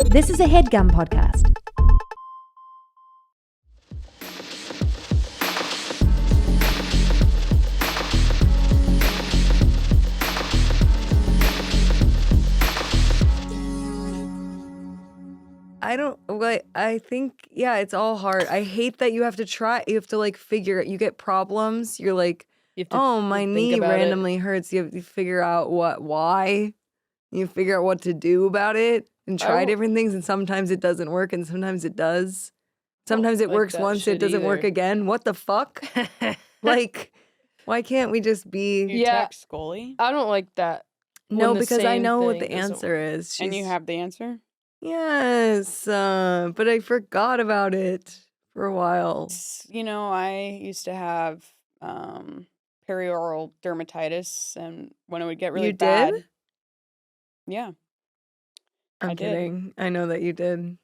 This is a Headgum podcast. I think, it's all hard. I hate that you have to try. You have to like figure it. You get problems. You're like, my knee randomly hurts. You have to figure out why. You figure out what to do about it and try different things. And sometimes it doesn't work and sometimes it does. Sometimes it works once, it doesn't work again. What the fuck? Like, why can't we just be... You text Scully? I don't like that. No, because I know what the answer is. And you have the answer? Yes, but I forgot about it for a while. You know, I used to have perioral dermatitis, and when it would get really bad... You did? Yeah. I'm kidding. I know that you did.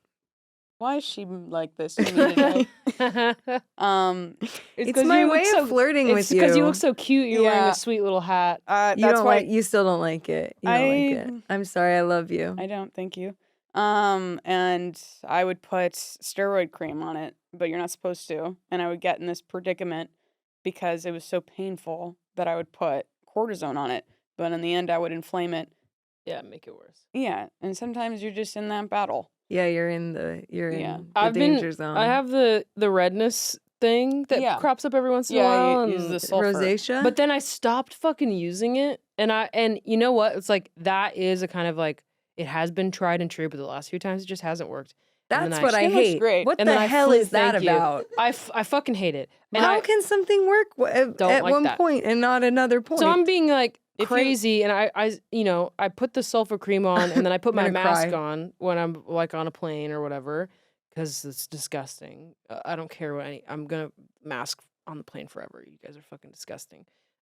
Why is she like this to me today? It's my way of flirting with you. It's because you look so cute. You're wearing a sweet little hat. You still don't like it. You don't like it. I'm sorry. I love you. I don't. Thank you. And I would put steroid cream on it, but you're not supposed to. And I would get in this predicament because it was so painful that I would put cortisone on it. But in the end, I would inflame it. Yeah, make it worse. Yeah, and sometimes you're just in that battle. Yeah, you're in the danger zone. I have the redness thing that crops up every once in a while. Yeah, use the sulfur. Rosacea. But then I stopped fucking using it, and you know what? It's like that is a kind of like it has been tried and true, but the last few times it just hasn't worked. That's what I hate. Great. What the hell is that about? I fucking hate it. And how can something work at one point and not another point? So I'm being like crazy, and I put the sulfur cream on, and then I put my mask on when I'm like on a plane or whatever, because it's disgusting. I don't care I'm gonna mask on the plane forever. You guys are fucking disgusting.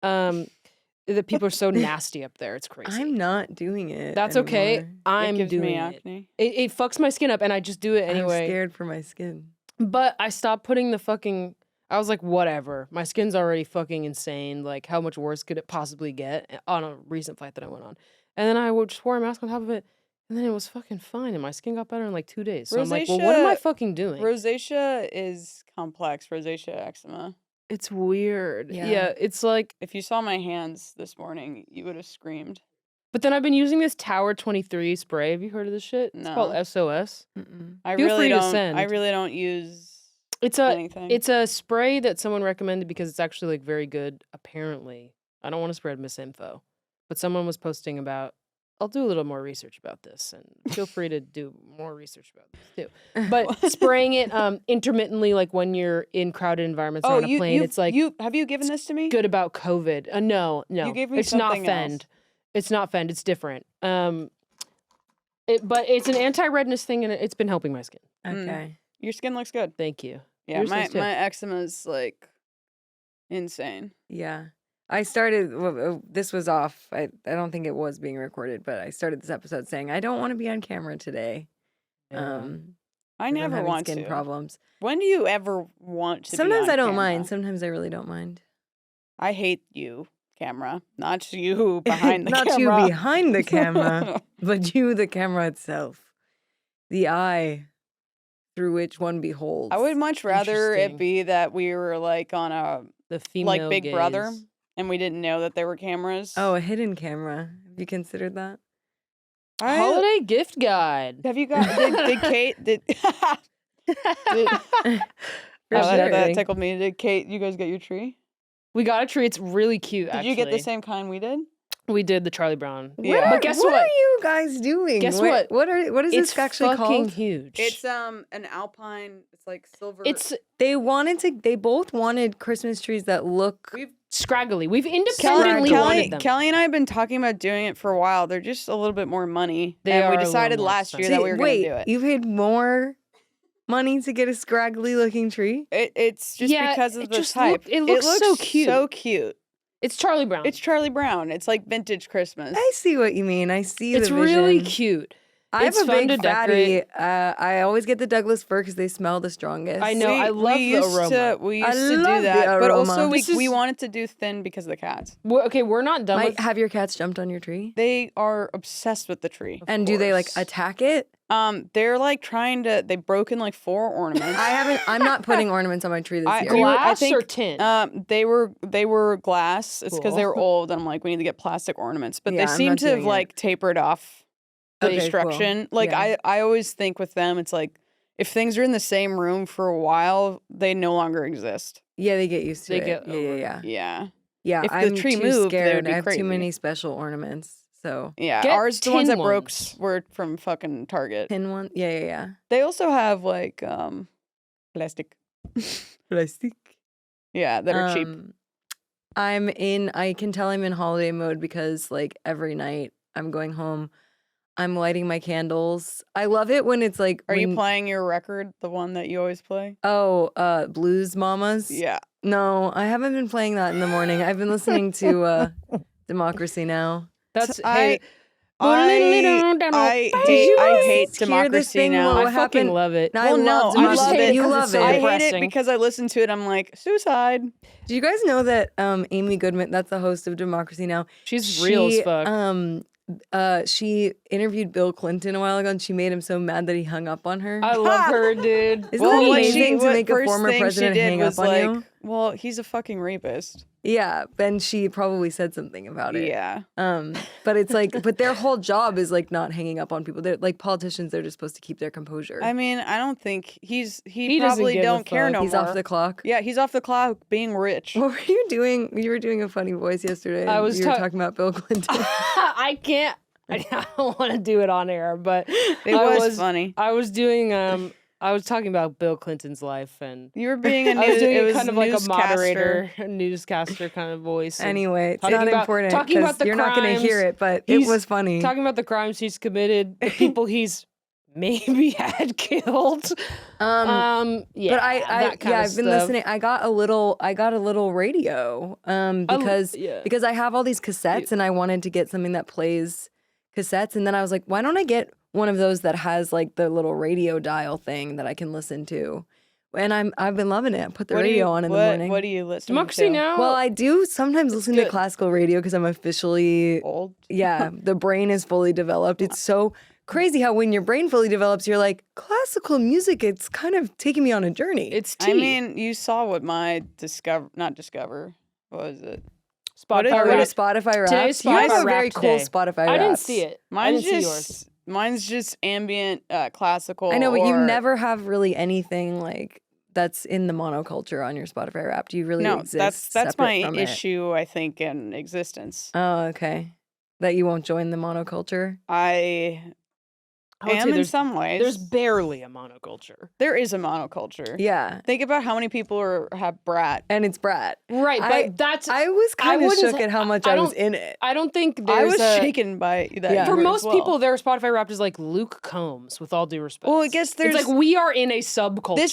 The people are so nasty up there. It's crazy. I'm not doing it. That's anymore. Okay. I'm doing it. It fucks my skin up, and I just do it anyway. I'm scared for my skin. But I stopped putting the fucking. I was like, whatever. My skin's already fucking insane. Like, how much worse could it possibly get on a recent flight that I went on? And then I just wore a mask on top of it, and then it was fucking fine, and my skin got better in like 2 days. So I'm like, well, what am I fucking doing? Rosacea is complex. Rosacea eczema. It's weird. Yeah, it's like... If you saw my hands this morning, you would have screamed. But then I've been using this Tower 23 spray. Have you heard of this shit? No. It's called SOS. Feel free to send. I really don't use... It's a spray that someone recommended because it's actually like very good, apparently. I don't want to spread misinfo. But someone was posting about, I'll do a little more research about this, and feel free to do more research about this too. But spraying it intermittently, like when you're in crowded environments or on a plane, it's like... Have you given this to me? Good about COVID. No. You gave me it's not something Fend. It's not Fend. It's different. But it's an anti-redness thing, and it's been helping my skin. Okay. Your skin looks good. Thank you. Yeah, my eczema is like insane. Yeah. I started, this was off. I don't think it was being recorded, but I started this episode saying, I don't want to be on camera today. I never want skin problems. When do you ever want to Sometimes be on I don't camera? mind. Sometimes I really don't mind. I hate you, camera. Not you behind the camera. Not you behind the camera, but you, the camera itself. The eye through which one beholds. I would much rather it be that we were like on the female like Big gaze. Brother, and we didn't know that there were cameras. Oh, a hidden camera. Have you considered that? Holiday gift guide. Have you got? Did Kate? That tickled me. Did Kate? You guys get your tree? We got a tree. It's really cute. Did you get the same kind we did? We did the Charlie Brown. Yeah. But guess what? What are you guys doing? Guess what? What is this actually called? It's fucking huge. It's an alpine. It's like silver. They both wanted Christmas trees that look scraggly. We've independently wanted them. Kelly and I have been talking about doing it for a while. They're just a little bit more money. We decided last year that we were going to do it. You paid more money to get a scraggly looking tree? It's just because of the type. It looks so cute. So cute. It's Charlie Brown. It's Charlie Brown. It's like vintage Christmas. I see what you mean. I see the vision. It's really cute. I have a big fatty. I always get the Douglas fir because they smell the strongest. I know. I love the aroma. We used to do that, but also we wanted to do thin because of the cats. We're not done with... Have your cats jumped on your tree? They are obsessed with the tree. And do they like attack it? They're like they've broken like 4 ornaments. I'm not putting ornaments on my tree this year. Glass or tin? They were glass. It's because they were old. And I'm like, we need to get plastic ornaments. But they seem to have like tapered off the destruction. Cool. Like I always think with them, it's like if things are in the same room for a while, they no longer exist. Yeah, they get used to it. Yeah. If the tree moved, scared. I have too many special ornaments. So yeah, ours the ones that broke were from fucking Target. Tin one, yeah. They also have like plastic. Yeah, that are cheap. I can tell I'm in holiday mode because like every night I'm going home, I'm lighting my candles. I love it when it's like. Are you playing your record, the one that you always play? Oh, Blues Mamas. Yeah. No, I haven't been playing that in the morning. I've been listening to Democracy Now. That's I hate Democracy Now. I fucking love it. I love it. You love it. I hate it because I listen to it. I'm like, suicide. Do you guys know that Amy Goodman, that's the host of Democracy Now? She's real as fuck. She interviewed Bill Clinton a while ago, and she made him so mad that he hung up on her. I love her, dude. Isn't that amazing to make a former president hang up on you? Well, he's a fucking rapist. Yeah, and she probably said something about it. Yeah. But it's like, but their whole job is like not hanging up on people. They're like politicians. They're just supposed to keep their composure. I mean, I don't think he probably don't care no more. He's off the clock. Yeah, he's off the clock being rich. What were you doing? You were doing a funny voice yesterday. You were talking about Bill Clinton. I can't. I don't want to do it on air, but it was funny. I was doing I was talking about Bill Clinton's life, and you were being I was doing kind of like a moderator, a newscaster kind of voice. Anyway, it's not important. Talking about the you're crimes, not going to hear it, but it was funny. Talking about the crimes he's committed, the people he's maybe had killed. But I've been listening. I got a little radio because I have all these cassettes and I wanted to get something that plays cassettes, and then I was like, why don't I get one of those that has like the little radio dial thing that I can listen to? And I've been loving it. I put the radio on in the morning. What do you listen to? Democracy Now? Well, I do sometimes listen to classical radio because I'm officially old. Yeah, the brain is fully developed. It's so crazy how when your brain fully develops, you're like, classical music, it's kind of taking me on a journey. It's tea. I mean, you saw what my what was it? Spotify Wrapped. Today's You have a very Wrapped cool today. Spotify Wrapped. I didn't see it. Mine's just ambient classical. I know, but you never have really anything like that's in the monoculture on your Spotify Wrapped. You really exist. That's my issue, I think, in existence. Oh, okay. That you won't join the monoculture? I am in some ways. There's barely a monoculture. There is a monoculture. Yeah. Think about how many people have Brat. And it's Brat. Right, but I was kind of shook at how much I was in it. I don't think there's shaken by that. Yeah. For most people, their Spotify Wrapped is like Luke Combs, with all due respect. Well, I guess there's... It's like we are in a subculture. I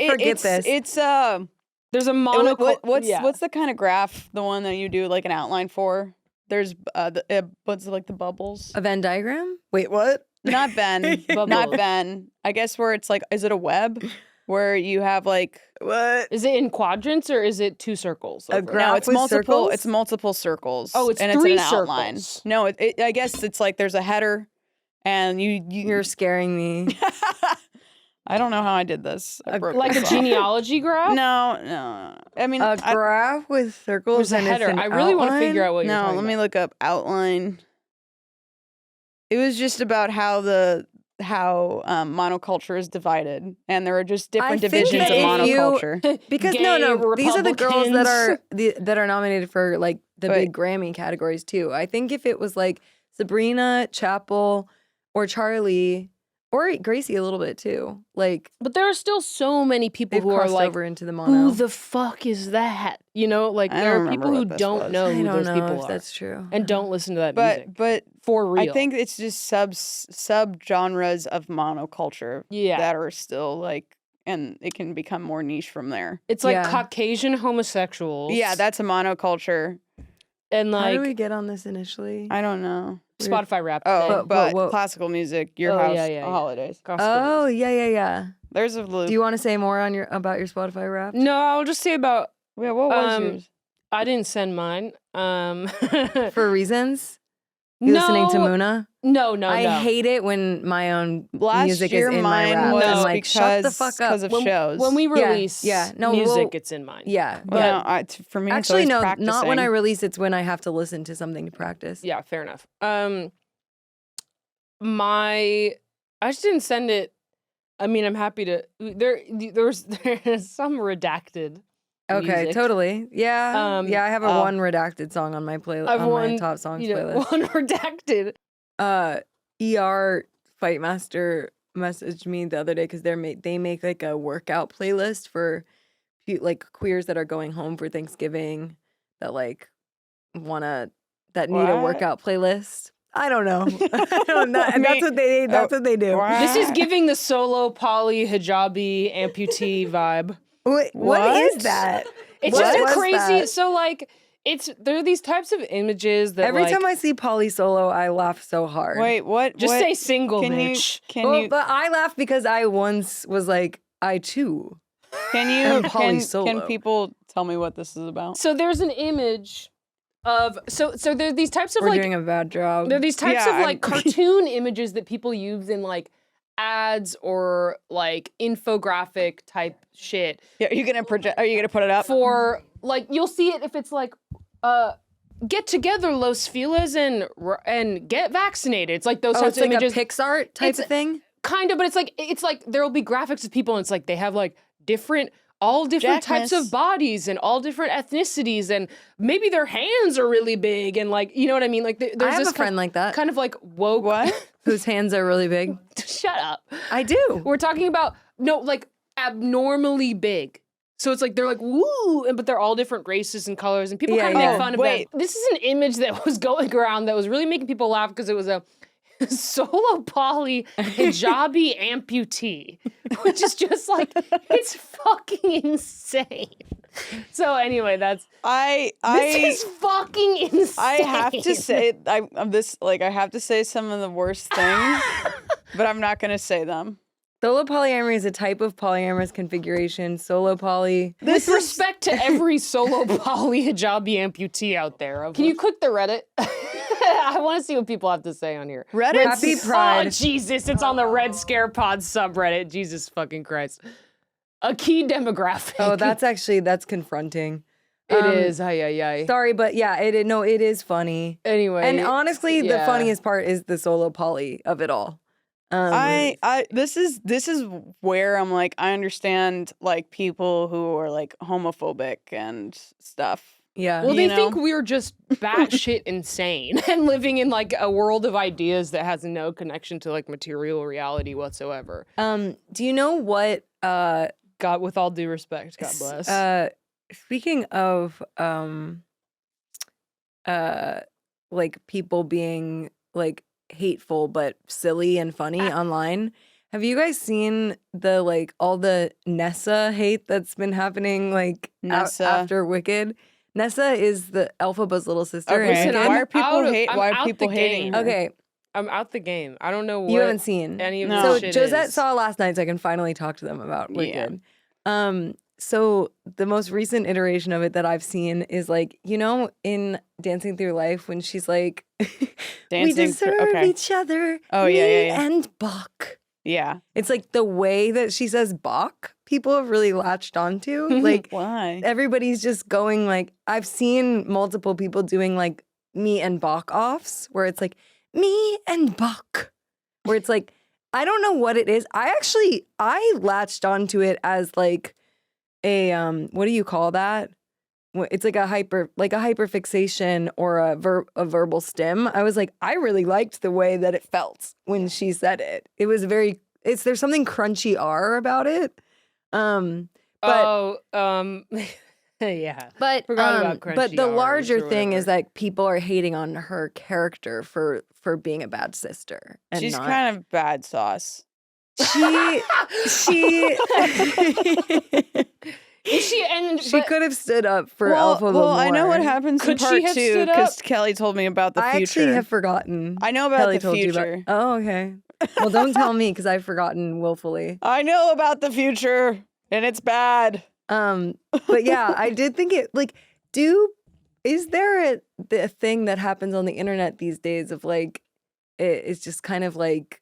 forget this. It's there's a monoculture. What's the kind of graph, the one that you do like an outline for? There's what's like the bubbles? A Venn diagram? Wait, what? Not Venn. Not Venn. I guess where it's like, is it a web? Where you have like... What? Is it in quadrants or is it 2 circles? A graph no, it's with multiple. Circles? It's multiple circles. Oh, it's and 3 it's an circles. Outline. No, I guess it's like there's a header, and You're scaring me. I don't know how I did this. Like a genealogy graph? No. I mean, a graph with circles and a header. I really want to figure out what you're talking about. Let me look up outline. It was just about how monoculture is divided, and there are just different divisions of monoculture. Because these are the girls that are nominated for like the big Grammy categories too. I think if it was like Sabrina, Chapel, or Charlie, or Gracie a little bit too, like. But there are still so many people who are like, over into the mono. Who the fuck is that? You know, like there are people who don't know who those people are. That's true. And don't listen to that music. But for real, I think it's just sub genres of monoculture that are still like, and it can become more niche from there. It's like Caucasian homosexuals. Yeah, that's a monoculture. And like, how do we get on this initially? I don't know. Spotify Wrapped. Oh, but classical music, your house, holidays. Oh, yeah. There's a loop. Do you want to say more about your Spotify Wrapped? No, I'll just say about. Yeah, what was yours? I didn't send mine. For reasons? You listening to Muna? No. I hate it when my own Last music year is in my mine rap. was I'm like, shut the fuck up. because of shows. When we release No, music, it's in mine. Yeah. But for me, Actually, it's no, practicing. not when I release. It's when I have to listen to something to practice. Yeah, fair enough. I just didn't send it. I mean, I'm happy to. There's some redacted. Okay, music. totally. Yeah. I have a one redacted song on my playlist. I've my top songs playlist. One redacted. ER Fightmaster messaged me the other day because they make like a workout playlist for like queers that are going home for Thanksgiving that like that need a workout playlist. I don't know. That's what they do. This is giving the solo poly hijabi amputee vibe. What is that? It's just a crazy. So like, there are these types of images that every time I see poly solo, I laugh so hard. Wait, what? Just what? say single, bitch. But I laugh because I once was like, I too. Can polysolo. people tell me what this is about? So there's an image of so there are these types of We're like doing a bad job. there are these types of like cartoon images that people use in like ads or like infographic type shit. Yeah, are you gonna put it up for like you'll see it if it's like get together Los Feliz and get vaccinated. It's like those types of images. Like a PixArt type of thing? Kind of, but it's like there'll be graphics of people and it's like they have like all different types of bodies and all different ethnicities and maybe their hands are really big and like, you know what I mean? Like there's I have this a friend like that. kind of like woke. What? Whose hands are really big. Shut up. I do. We're talking about, like abnormally big. So it's like, they're like, woo, but they're all different races and colors and people kind of make fun of them. This is an image that was going around that was really making people laugh because it was a solo poly hijabi amputee, which is just like, it's fucking insane. So anyway, this is fucking insane. I have to say, I have to say some of the worst things, but I'm not going to say them. Solo polyamory is a type of polyamorous configuration. Solo poly. With respect to every solo poly hijabi amputee out there. Can you click the Reddit? I want to see what people have to say on here. Reddit? Happy Pride. Oh, Jesus. It's on the Red Scare Pod subreddit. Jesus fucking Christ. A key demographic. Oh, that's confronting. It is. Ay. Sorry, but yeah, it is funny. Anyway. And honestly, the funniest part is the solo poly of it all. This is where I'm like, I understand like people who are like homophobic and stuff. Yeah. Well, they think we're just batshit insane and living in like a world of ideas that has no connection to like material reality whatsoever. Do you know what God, with all due respect, God bless. Speaking of like people being like hateful but silly and funny online, have you guys seen the like all the Nessa hate that's been happening like after Wicked? Nessa is the Elphaba's little sister. Okay. Listen, why are people the hating game. her? Okay. I'm out the game. I don't know what You haven't seen any of No. this So shit Josette is. saw last night, so I can finally talk to them about Wicked. So the most recent iteration of it that I've seen is like, you know, in Dancing Through Life when she's like, we deserve each other. Oh, yeah. And Bach. Yeah. It's like the way that she says Bach, people have really latched onto. Like, why? Everybody's just going like, I've seen multiple people doing like me and Bach offs where it's like, me and Bach. Where it's like, I don't know what it is. I latched onto it as like a, what do you call that? It's like a hyperfixation or a verbal stim. I was like, I really liked the way that it felt when she said it. It was there's something crunchy R about it. Yeah. But Forgot about crunchy but the R's larger or thee is whatever. that people are hating on her character for being a bad sister. And She's not, kind of bad sauce. she Is she? And she could have stood up for Elphaba more. I know what happens Could in she part have 2 stood because Kelly told me about the I future. actually have forgotten. I know about Kelly the told you future. about. Oh, okay. Well, don't tell me because I've forgotten willfully. I know about the future, and it's bad. But yeah, I did think it like. Is there a thing that happens on the internet these days of like it's just kind of like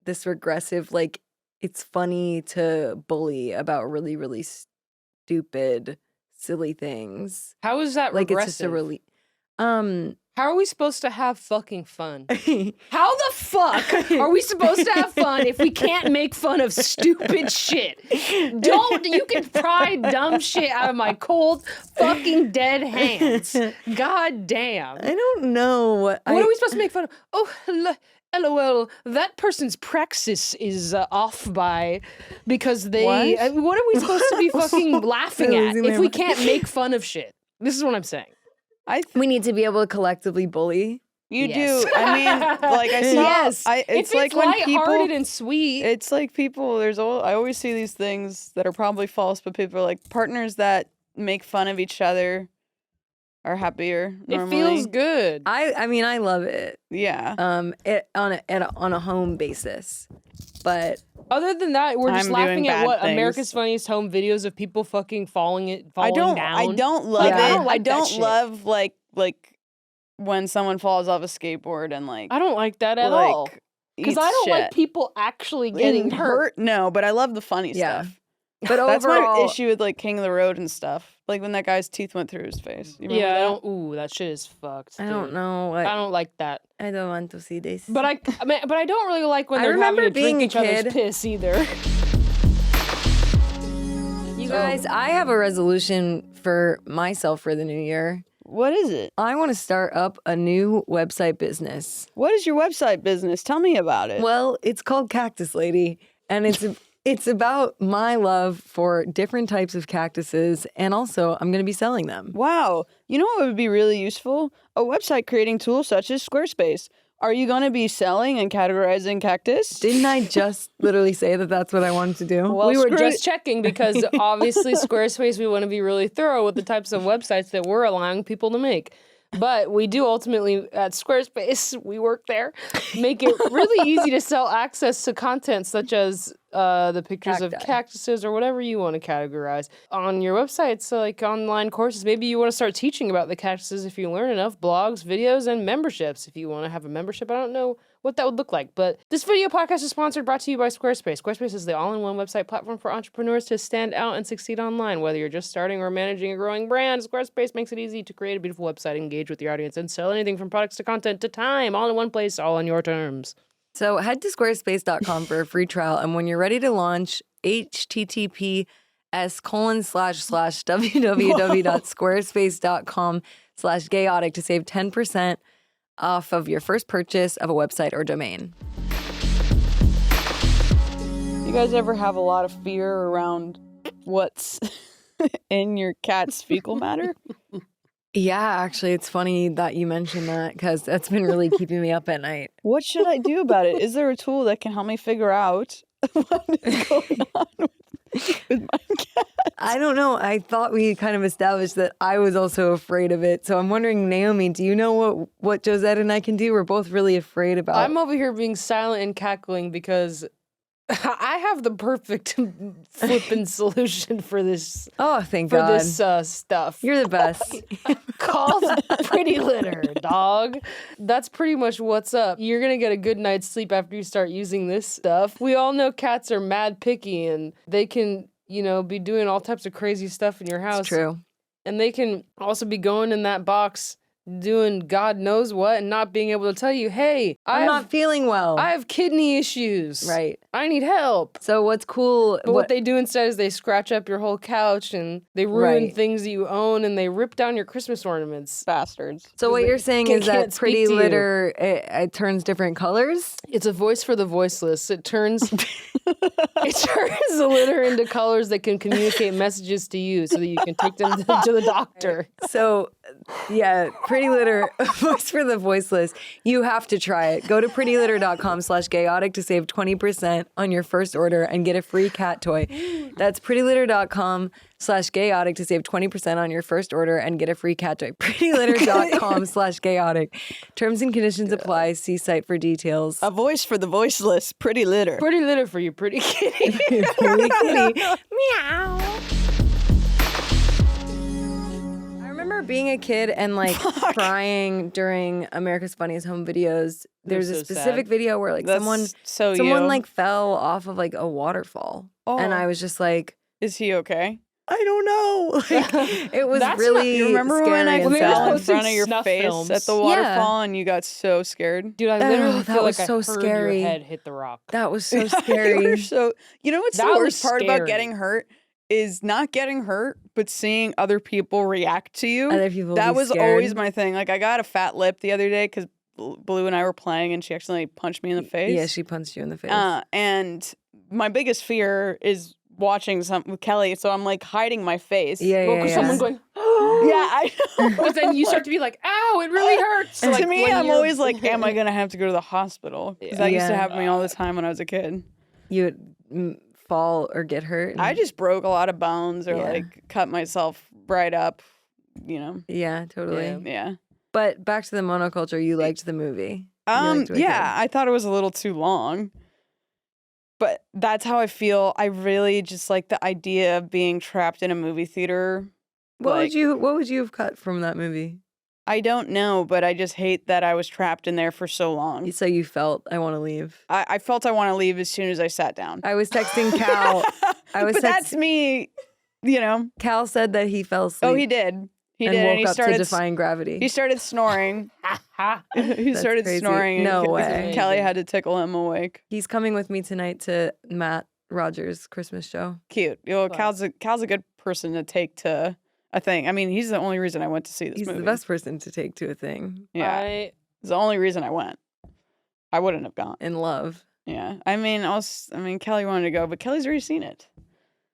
this regressive, like it's funny to bully about really, really stupid, silly things. How is that Like regressive? it's just a really How are we supposed to have fucking fun? How the fuck are we supposed to have fun if we can't make fun of stupid shit? You can pry dumb shit out of my cold fucking dead hands. God damn. I don't know what are we supposed to make fun of? Oh, LOL, that person's praxis is off by because they. What are we supposed to be fucking laughing at if we can't make fun of shit? This is what I'm saying. We need to be able to collectively bully. You do. I mean, like I saw. Yes. It's if like it's when lighthearted people. and sweet. It's like people. I always see these things that are probably false, but people are like partners that make fun of each other are happier. Normally. It feels good. I mean, I love it. Yeah. On a home basis, but other than that, we're just I'm laughing doing at bad things. America's Funniest Home videos of people fucking falling down. I don't love it. I don't love like when someone falls off a skateboard and like I don't like that at all. Because I don't like shit. people actually getting hurt. No, but I love the funny stuff. But that's overall, my issue with like King of the Road and stuff. Like when that guy's teeth went through his face. You remember that? Ooh, that shit is fucked. I don't know. I don't like that. I don't want to see this. But I don't really like when they're having to drink each other's piss either. You guys, I have a resolution for myself for the new year. What is it? I want to start up a new website business. What is your website business? Tell me about it. Well, it's called Cactus Lady, and it's about my love for different types of cactuses, and also I'm going to be selling them. Wow. You know what would be really useful? A website creating tool such as Squarespace. Are you going to be selling and categorizing cactus? Didn't I just literally say that that's what I wanted to do? Well, we were just checking because obviously Squarespace, we want to be really thorough with the types of websites that we're allowing people to make. But we do ultimately, at Squarespace, we work there, make it really easy to sell access to content such as the pictures of cactuses or whatever you want to categorize on your website. So like online courses, maybe you want to start teaching about the cactuses if you learn enough, blogs, videos, and memberships. If you want to have a membership, I don't know what that would look like. But this video podcast is brought to you by Squarespace. Squarespace is the all-in-one website platform for entrepreneurs to stand out and succeed online. Whether you're just starting or managing a growing brand, Squarespace makes it easy to create a beautiful website, engage with your audience, and sell anything from products to content to time, all in one place, all on your terms. So head to squarespace.com for a free trial, and when you're ready to launch, https://www.squarespace.com/gayotic to save 10% off of your first purchase of a website or domain. You guys ever have a lot of fear around what's in your cat's fecal matter? Yeah, actually, it's funny that you mentioned that because that's been really keeping me up at night. What should I do about it? Is there a tool that can help me figure out what is going on with my cat? I don't know. I thought we kind of established that I was also afraid of it. So I'm wondering, Naomi, do you know what Josette and I can do? We're both really afraid about it. I'm over here being silent and cackling because I have the perfect flippin' solution for this. Oh, thank God. For this stuff. You're the best. Call Pretty Litter, dog. That's pretty much what's up. You're going to get a good night's sleep after you start using this stuff. We all know cats are mad picky and they can, be doing all types of crazy stuff in your house. It's true. And they can also be going in that box doing God knows what and not being able to tell you, hey, I'm not feeling well. I have kidney issues. Right. I need help. So what's cool... But what they do instead is they scratch up your whole couch and they ruin things you own and they rip down your Christmas ornaments. Bastards. So what you're saying is that Pretty Litter, it turns different colors? It's a voice for the voiceless. It turns the litter into colors that can communicate messages to you so that you can take them to the doctor. So, yeah, Pretty Litter, voice for the voiceless. You have to try it. Go to prettylitter.com/gayotic to save 20% on your first order and get a free cat toy. That's prettylitter.com/gayotic to save 20% on your first order and get a free cat toy. prettylitter.com/gayotic. Terms and conditions apply. See site for details. A voice for the voiceless. Pretty Litter. Pretty Litter for you pretty kitty. Pretty kitty. Meow. remember being a kid and like crying during America's Funniest Home Videos. There's a specific video where like someone like fell off of like a waterfall, and I was just like, "Is he okay?" I don't know. Like, it was really. You remember when I fell in front of your face films. at the waterfall and you got so scared? Dude, I literally feel like so I heard scary. your head hit the rock. That was so scary. You know what's the worst part about getting hurt is not getting hurt, but seeing other people react to you. Other people. That was always my thing. Like I got a fat lip the other day because Blue and I were playing and she accidentally punched me in the face. Yeah, she punched you in the face. And my biggest fear is watching something with Kelly, so I'm like hiding my face. Someone going, I know. Because then you start to be like, ow, it really hurts. And like, to me, I'm always like, am I going to have to go to the hospital? Because that used to happen to me all the time when I was a kid. You would fall or get hurt? I just broke a lot of bones or like cut myself right up, you know? Yeah, totally. Yeah. But back to the monoculture, you liked the movie. I thought it was a little too long. But that's how I feel. I really just like the idea of being trapped in a movie theater. What would you have cut from that movie? I don't know, but I just hate that I was trapped in there for so long. So you felt, I want to leave. I felt I want to leave as soon as I sat down. I was texting Cal. That's me, you know. Cal said that he fell asleep. Oh, he did. He did. And woke he up started to defying gravity. He started snoring. He started crazy. snoring. No and way. Kelly had to tickle him awake. He's coming with me tonight to Matt Rogers' Christmas show. Cute. Well, Cal's a good person to take to a thing. I mean, he's the only reason I went to see this movie. He's the best person to take to a thing. Yeah. It's the only reason I went. I wouldn't have gone. In love. Yeah. I mean, Kelly wanted to go, but Kelly's already seen it.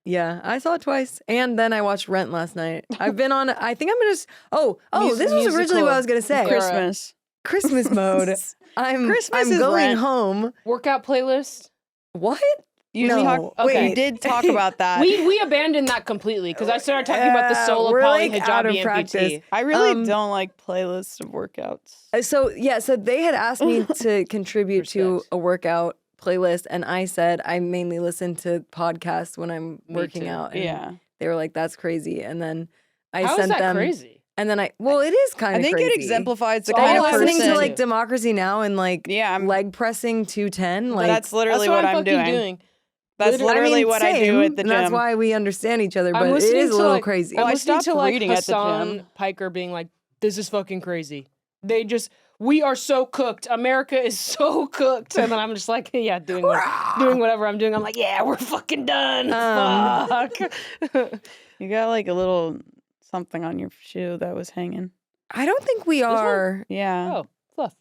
Yeah, I saw it twice, and then I watched Rent last night. I've been on. I think I'm gonna. This was originally what I was gonna say. Christmas mode. I'm going home. Workout playlist. What? You did talk about that. We abandoned that completely because I started talking about the solo poly hijabi amputee. I really don't like playlists of workouts. So they had asked me to contribute to a workout playlist, and I said I mainly listen to podcasts when I'm working out. And they were like, "That's crazy." And then I sent them crazy. And then it is kind of crazy. I think it exemplifies the kind of person. Listening to like Democracy Now! And like leg pressing 210. Like that's literally what I'm doing. That's literally what I do at the gym. That's why we understand each other, but it is a little crazy. Well, I stopped reading at the gym. Piker being like, "This is fucking crazy." We are so cooked. America is so cooked. And then I'm just like, doing whatever I'm doing. I'm like, we're fucking done. Fuck. You got like a little something on your shoe that was hanging. I don't think we are. Yeah. Oh, fluff.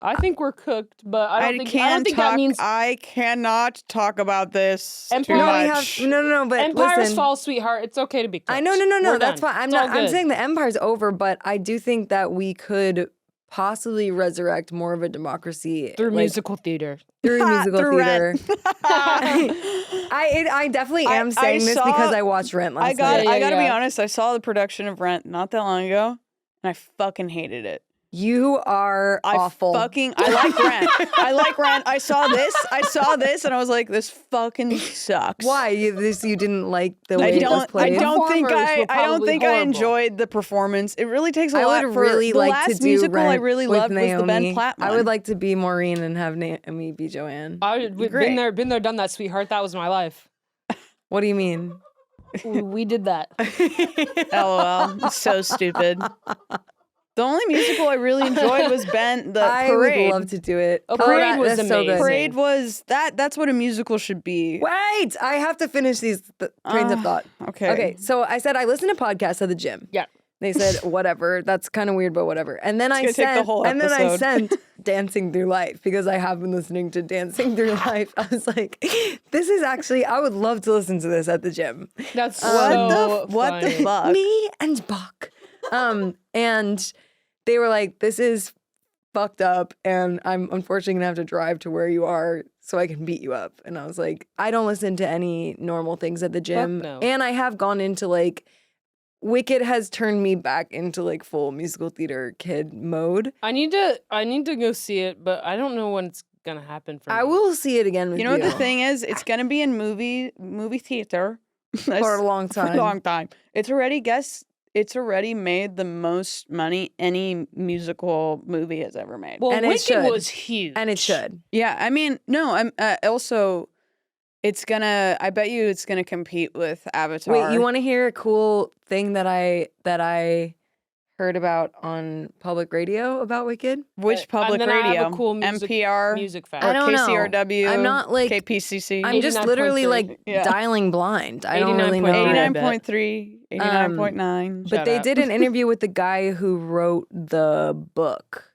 I think we're cooked, but I don't think that means I cannot talk about this too Empire. much. But Empire's listen, fall, sweetheart. It's okay to be cooked. I know, no. We're That's done. fine. It's all I'm good. saying the Empire's over, but I do think that we could possibly resurrect more of a democracy through musical theater. Through musical theater. Rent. I definitely am saying this because I watched Rent last night. I gotta be honest. I saw the production of Rent not that long ago, and I fucking hated it. You are awful. I like Rent. I like Rent. I saw this, and I was like, this fucking sucks. Why? You didn't like the way it was played? I don't think I enjoyed the performance. It really takes a lot. I would really the like last to do musical Rent I really with loved Naomi. was the Ben Platt one. I would like to be Maureen and have Naomi be Joanne. I've been there, done that, sweetheart. That was my life. What do you mean? We did that. LOL. So stupid. The only musical I really enjoyed was Parade. I would love to do it. Parade was amazing. So good. Parade was that's what a musical should be. Wait, I have to finish these trains of thought. Okay. So I said I listen to podcasts at the gym. Yeah. They said whatever. That's kind of weird, but whatever. And then I sent Dancing Through Life because I have been listening to Dancing Through Life. I was like, this is actually. I would love to listen to this at the gym. That's what the fuck? Me and Buck. And they were like, this is fucked up, and I'm unfortunately gonna have to drive to where you are so I can beat you up. And I was like, I don't listen to any normal things at the gym. No. And I have gone into like, Wicked has turned me back into like full musical theater kid mode. I need to go see it, but I don't know when it's gonna happen for me. I will see it again with you. You know what the thing is? It's gonna be in movie theater for a long time. It's already it's already made the most money any musical movie has ever made. Well, And it Wicked should. was huge. And it should. Yeah, I mean, no, I'm also it's gonna. I bet you it's gonna compete with Avatar. Wait, you want to hear a cool thing that I heard about on public radio about Wicked? Which public and then I radio? have a cool NPR, music fact. I or don't know. KCRW. I'm not like KPCC. I'm just literally 89.3. like Yeah. dialing blind. I don't really know. 89.3. 89.3, 89.9. But Shout they out. did an interview with the guy who wrote the book,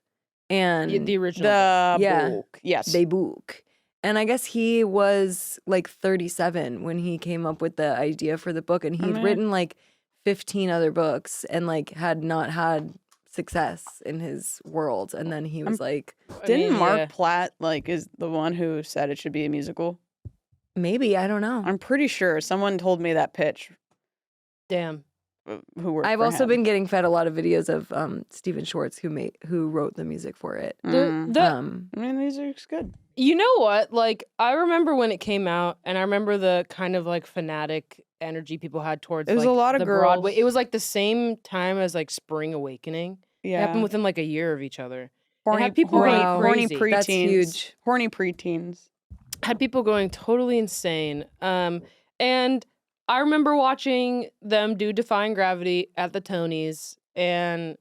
and The original. The Yeah. book. Yes. the book. And I guess he was like 37 when he came up with the idea for the book, and he'd man. written like 15 other books and like had not had success in his world. And then he was like, Didn't Mark Platt is the one who said it should be a musical? maybe, I don't know. I'm pretty sure someone told me that pitch. Damn. Who worked I've for also him. been getting fed a lot of videos of Stephen Schwartz who wrote the music for it. Mm. The I mean, music's good. You know what? Like, I remember when it came out, and I remember the kind of like fanatic energy people had towards It was like, a lot of the girls. Broadway. It was like the same time as like Spring Awakening. It Yeah. happened within like a year of each other. Horny, had people horny, going horny crazy. preteens. That's huge. Horny preteens. Had people going totally insane. And I remember watching them do Defying Gravity at the Tonys, and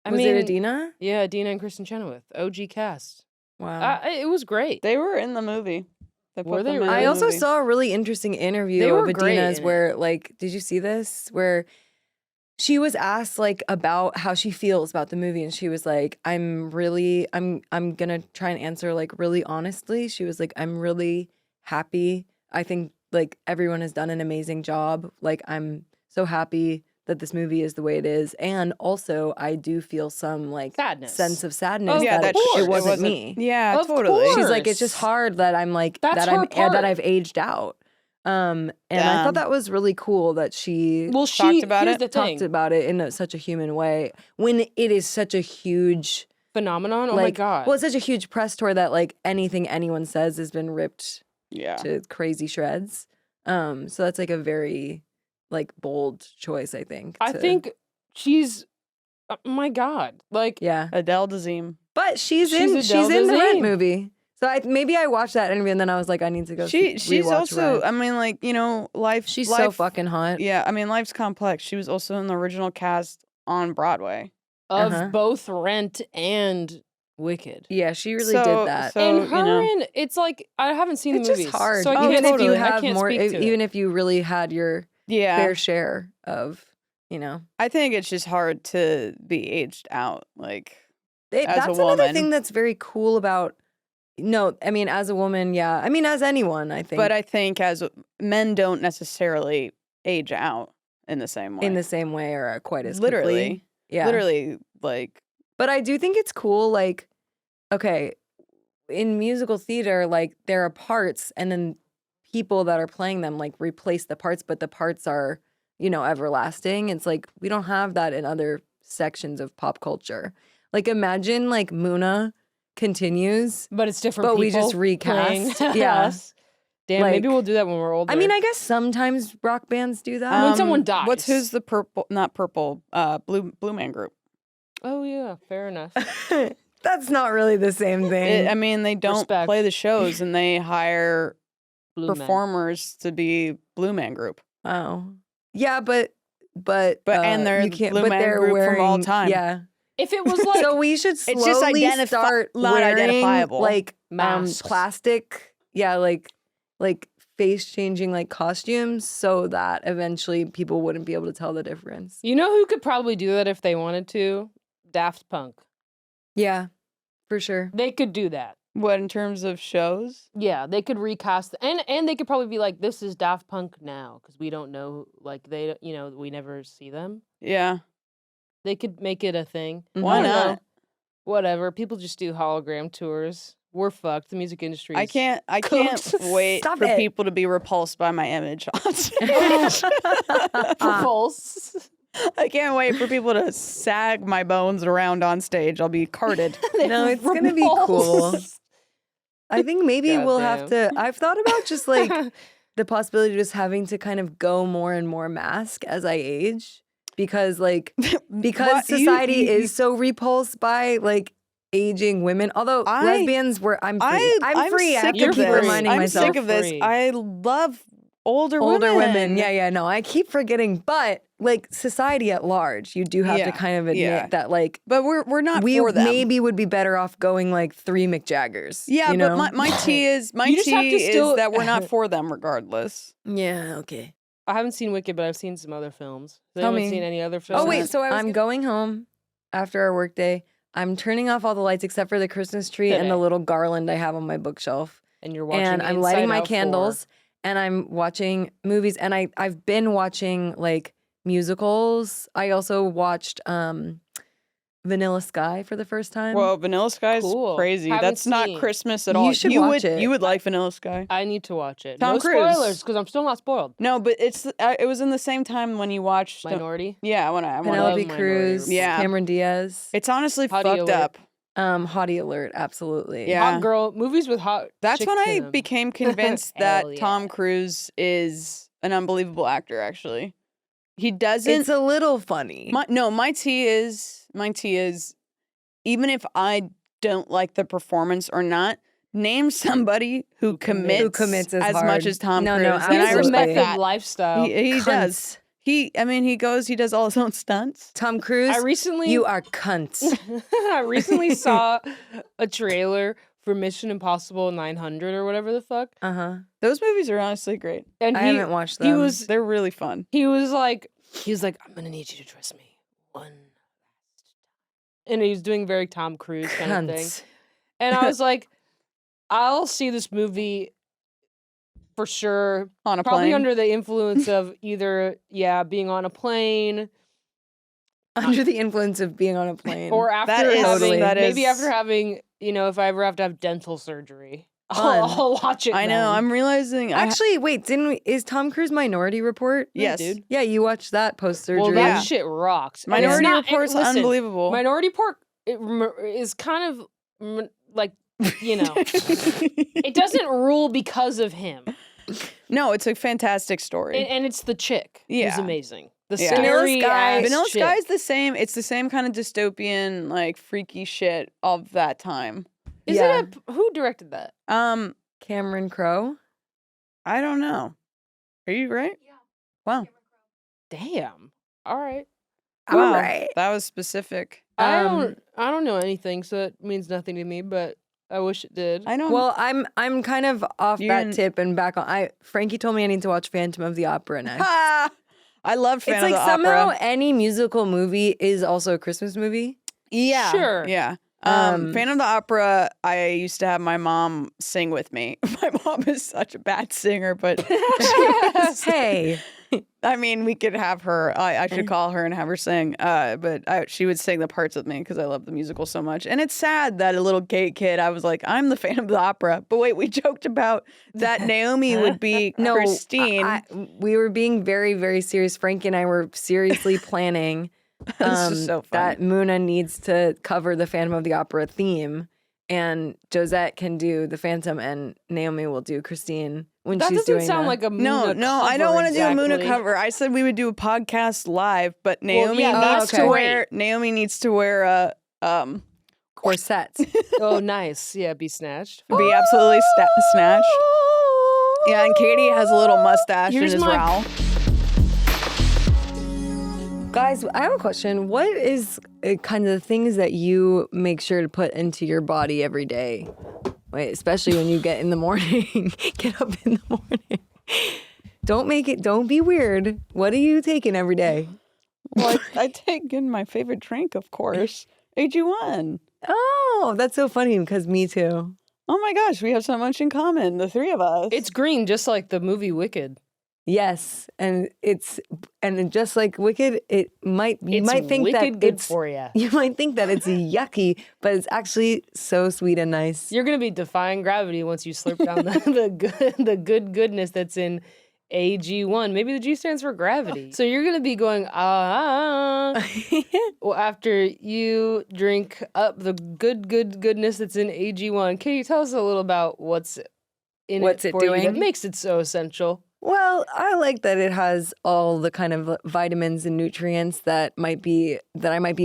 I Was mean, it Adina? Yeah, Adina and Kristen Chenoweth, OG cast. Wow. It was great. They were in the movie. They Were put they them in really? the I also movie. saw a really interesting interview They of were great Adina's in it. where, like, did you see this? Where she was asked like about how she feels about the movie, and she was like, I'm gonna try and answer like really honestly. She was like, I'm really happy. I think like everyone has done an amazing job. Like, I'm so happy that this movie is the way it is. And also I do feel some like Sadness. sense of sadness Of that course. it wasn't me. Yeah, Of totally. course. She's like, it's just hard that I'm like That's her that part. I've aged out. And I Damn. thought that was really cool that she Well, Talked about here's it? the thing. talked about it in such a human way when it is such a huge Phenomenon. Oh like my god. well, it's such a huge press tour that like anything anyone says has been ripped Yeah. to crazy shreds. So that's like a very like bold choice, I think. I think she's. Oh my god. Like, yeah. Adele Dazeem. But she's She's in Adele the Rent Dazeem. movie. So maybe I watched that interview and then I was like, I need to go. She's rewatch also, Rent. I mean, like, you know, life. She's life, so fucking hot. Yeah, I mean, life's complex. She was also in the original cast on Broadway. of Uh-huh. both Rent and Wicked. Yeah, she really So- did that. so- And you her know. and it's like I haven't seen It's the movies, just hard. so I even can't, if you totally. I have can't more, speak to even it. if you really had your Yeah. fair share of, you know, I think it's just hard to be aged out. Like, as that's a another woman. thing that's very cool about. No, I mean, as a woman, yeah. I mean, as anyone, I think. but I think as men don't necessarily age out in the same way. in the same way or quite as literally, quickly. Yeah. literally, like, But I do think it's cool, like, okay, in musical theater, like, there are parts and then people that are playing them, like, replace the parts, but the parts are, you know, everlasting. It's like, we don't have that in other sections of pop culture. Like, imagine, like, Muna continues. but it's different. But we people just recast. playing Yeah. us. Damn, maybe Like- we'll do that when we're older. I mean, I guess sometimes rock bands do that. When someone dies. Who's the purple? Not purple. Blue Man Group. oh yeah, fair enough. That's not really the same thing. I mean, they don't Respect. play the shows, and they hire Blue Men. performers to be Blue Man Group. Oh, yeah, but and they're you can't. Blue But Man they're Group wearing from all time. Yeah. If it was like So we should just slowly not start wearing identifiable. like Masks. plastic, yeah, like face changing like costumes, so that eventually people wouldn't be able to tell the difference. you know who could probably do that if they wanted to? Daft Punk. Yeah, for sure. They could do that. What in terms of shows? Yeah, they could recast and they could probably be like, this is Daft Punk now because we don't know, like they, you know, we never see them. Yeah, They could make it a thing. why I don't know. not? Whatever. People just do hologram tours. We're fucked. The music industry. I can't wait Stop for it. people to be repulsed by my image on stage. Repulse. I can't wait for people to sag my bones around on stage. I'll be carted. No, it's gonna be cool. I think maybe we'll have to. I've thought about just like the possibility of just having to kind of go more and more mask as I age, because society is so repulsed by like aging women. Although lesbians I'm free. I'm free. I have to keep reminding myself. I'm sick of this. I love older women. Yeah, no, I keep forgetting. But like society at large, you do have to kind of admit that like. But we're not for them. Maybe would be better off going like 3 Mick Jaggers. Yeah, you know? but my tea is that we're not for them regardless. Yeah, okay. I haven't seen Wicked, but I've seen some other films. Have Tell you me. seen any other films? Oh wait, so I'm going home after our work day. I'm turning off all the lights except for the Christmas tree and the little garland I have on my bookshelf. And you're watching And I'm lighting my candles and I'm watching movies. And I've been watching like musicals. I also watched Vanilla Sky for the first time. Well, Vanilla Sky is crazy. That's not Christmas at all. You should watch it. You would like Vanilla Sky. I need to watch it. Tom no Cruise. spoilers, because I'm still not spoiled. No, but it was in the same time when you watched Minority. Yeah, when I Penelope Cruz, Cameron Diaz. It's honestly fucked up. Hottie Alert, absolutely. Yeah. Hot girl movies with hot. That's when I in them. became convinced that Tom Cruise is an unbelievable actor. Actually, he doesn't. It's a little funny. My tea is. Even if I don't like the performance or not, name somebody who commits as much as Tom Cruise. No, and I a respect method that lifestyle. He does. He does all his own stunts. Tom Cruise, you are cunts. I recently saw a trailer for Mission Impossible 900 or whatever the fuck. Those movies are honestly great. And I haven't watched them. They're really fun. He was like, I'm gonna need you to trust me one last time. And he's doing very Tom Cruise kind of thing. And I was like, I'll see this movie for sure. On a probably plane. under the influence of either, being on a plane. Under the influence of being on a plane. Or after maybe after having, if I ever have to have dental surgery. I'll watch it. I know. I'm realizing. Actually, wait, is Tom Cruise Minority Report? Yes. Dude. Yeah, you watched that post-surgery. Well, that shit rocks. Minority Report's unbelievable. Minority Report is kind of like, it doesn't rule because of him. No, it's a fantastic story. And it's the chick who's amazing. The Vanilla Sky is the same. It's the same kind of dystopian, like freaky shit of that time. Is it who directed that? Cameron Crowe? I don't know. Are you right? Yeah. Wow. Damn. All right. Wow. All right. That was specific. I don't know anything, so it means nothing to me, but I wish it did. I know. Well, I'm kind of off that tip and back on. Frankie told me I need to watch Phantom of the Opera next. I love Phantom of the Opera. It's like somehow any musical movie is also a Christmas movie. Yeah. Sure. Yeah. Phantom of the Opera, I used to have my mom sing with me. My mom is such a bad singer, but Hey. I mean, we could have her. I should call her and have her sing. But she would sing the parts with me because I love the musical so much. And it's sad that a little gay kid, I was like, I'm the Phantom of the Opera. But wait, we joked about that Naomi would be Christine. We were being very, very serious. Frankie and I were seriously planning This is so funny. that Muna needs to cover the Phantom of the Opera theme. And Josette can do the Phantom and Naomi will do Christine when she's doing that doesn't sound like a Muna No, cover I don't want to do a Muna exactly. cover. I said we would do a podcast live, but Naomi Naomi needs to wear a corset. Oh, nice. Yeah, be snatched. be absolutely snatched. Yeah, and Katie has a little mustache Here's in his my- row. Guys, I have a question. What is kind of the things that you make sure to put into your body every day? Wait, especially when you get in the morning. Get up in the morning. Don't be weird. What are you taking every day? Well, I take in my favorite drink, of course. AG1. Oh, that's so funny because me too. Oh my gosh, we have so much in common, the three of us. It's green, just like the movie Wicked. Yes, and just like Wicked, you might think wicked that good it's for you. You might think that it's yucky, but it's actually so sweet and nice. You're gonna be defying gravity once you slurp down the good goodness that's in AG1. Maybe the G stands for gravity. So you're gonna be going well, after you drink up the goodness that's in AG1. Can you tell us a little about what's in What's it it for doing? you that makes it so essential? Well, I like that it has all the kind of vitamins and nutrients that I might be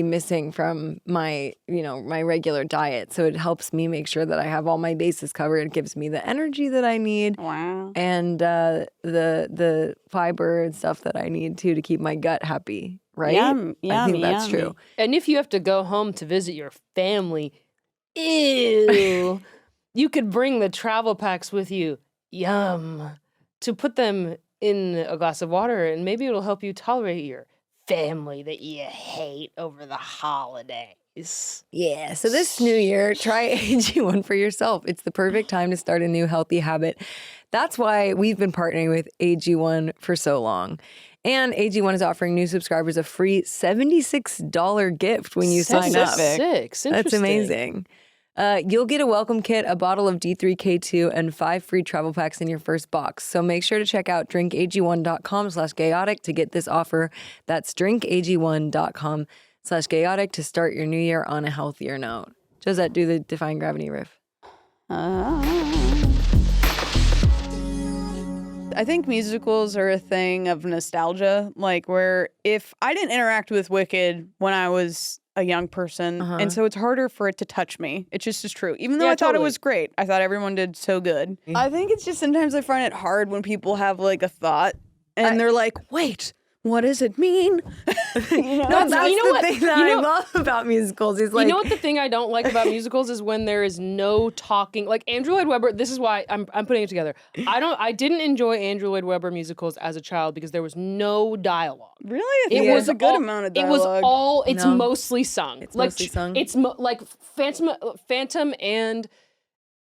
missing from my, my regular diet. So it helps me make sure that I have all my bases covered. It gives me the energy that I need. Wow. And the fiber and stuff that I need to keep my gut happy, right? I think that's true. And if you have to go home to visit your family, ew, you could bring the travel packs with you. Yum. To put them in a glass of water, and maybe it'll help you tolerate your family that you hate over the holidays. Yeah, so this new year, try AG1 for yourself. It's the perfect time to start a new healthy habit. That's why we've been partnering with AG1 for so long. And AG1 is offering new subscribers a free $76 gift when you sign up. That's amazing. You'll get a welcome kit, a bottle of D3K2, and 5 free travel packs in your first box. So make sure to check out drinkag1.com/gayotic to get this offer. That's drinkag1.com/gayotic to start your new year on a healthier note. Josette, do the Defying Gravity riff. I think musicals are a thing of nostalgia, like where if I didn't interact with Wicked when I was a young person, and so it's harder for it to touch me. It just is true. Even though I thought it was great, I thought everyone did so good. I think it's just sometimes I find it hard when people have like a thought and they're like, wait, what does it mean? That's the thing that I love about musicals. Is like, you know what the thing I don't like about musicals is when there is no talking. Like Andrew Lloyd Webber. This is why I'm putting it together. I didn't enjoy Andrew Lloyd Webber musicals as a child because there was no dialogue. Really? It was a good amount of dialogue. It was all. It's mostly sung. It's mostly sung. It's like Phantom and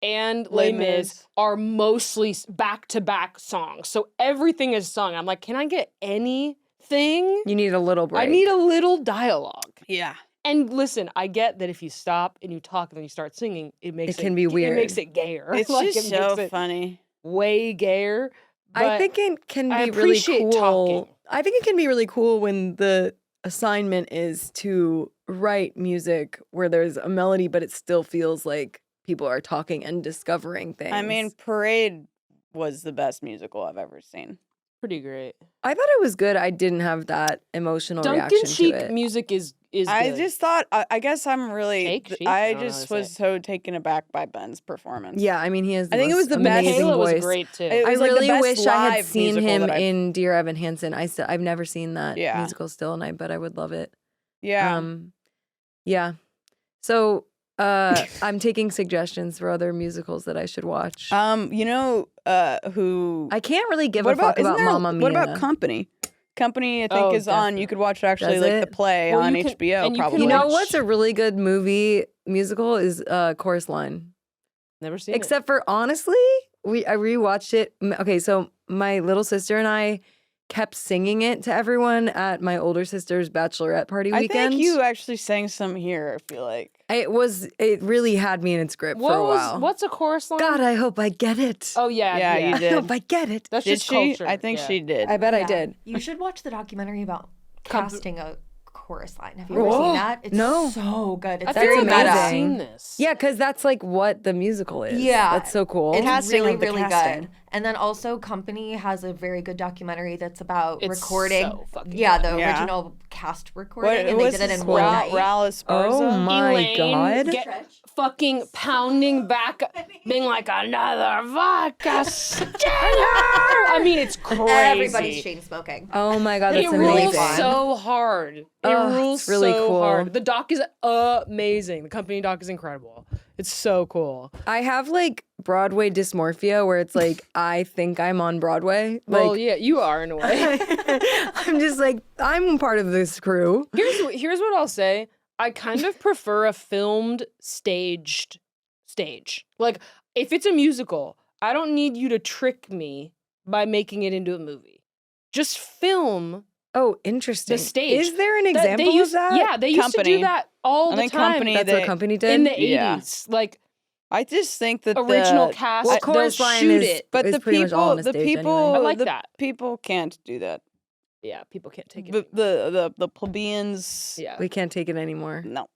Les Mis are mostly back-to-back songs. So everything is sung. I'm like, can I get anything? You need a little break. I need a little dialogue. Yeah. And listen, I get that if you stop and you talk and then you start singing, it can be weird. It makes it gayer. It's just so funny. Way gayer. I think it can be really cool. Talking. I think it can be really cool when the assignment is to write music where there's a melody, but it still feels like people are talking and discovering things. I mean, Parade was the best musical I've ever seen. Pretty great. I thought it was good. I didn't have that emotional reaction to it. Duncan Sheik music is good. I just thought, I guess I'm really, Sheik? I just was so taken aback by Ben's performance. Yeah, I mean, he has the I think it was the best. amazing Kayla voice. was great too. It I was like the really best wish I had live seen musical him that in Dear Evan Hansen. I've never seen that Yeah. musical still, but I would love it. Yeah. Yeah. So I'm taking suggestions for other musicals that I should watch. You know who? I can't really give a fuck about Mamma Mia. What about Company? Company, I think, is on. You could watch it actually, like the play on HBO. Probably. You know what's a really good musical is Chorus Line. Never seen Except for honestly, I rewatched it. Okay, so my little sister and I kept singing it to everyone at my older sister's bachelorette party weekend. I think you actually sang some here, I feel like. It really had me in its grip for a while. What's a chorus line? God, I hope I get it. Oh, yeah. You did. I hope I get it. That's Did just she? culture. I think she did. I bet I did. You should watch the documentary about casting a chorus line. Have you ever seen that? It's No. so good. It's I very feel like meta. I've seen this. Yeah, because that's like what the musical is. Yeah. That's so cool. It's Casting really, of the really casting. good. And then also Company has a very good documentary that's about It's recording. so fucking the good. Yeah. original cast recording. What and they was did it in this? one night. Raul Esparza? Oh my Elaine God. fucking pounding back, being like, another vodka stinger. I mean, it's crazy. Everybody's chain smoking. Oh my God, that's It amazing. rules so hard. It Oh, rules it's really so cool. hard. The doc is amazing. The Company doc is incredible. It's so cool. I have like Broadway dysmorphia where it's like I think I'm on Broadway. Well, Like yeah, you are in a way. I'm just like I'm part of this crew. Here's what I'll say. I kind of prefer a filmed staged stage. Like if it's a musical, I don't need you to trick me by making it into a movie. Just film Oh, interesting. the stage. Is there an example of that? Yeah, they used to Company. do that all I the think time. Company, That's what Company did. in the 80s. Yeah. Like I just think that original the, cast, Well, they'll Chorus Line shoot is- it. but It's the pretty much all people, on a the stage people, anyway. I like the that. people can't do that. Yeah, people can't take it. The plebeians. Yeah. We can't take it anymore. No.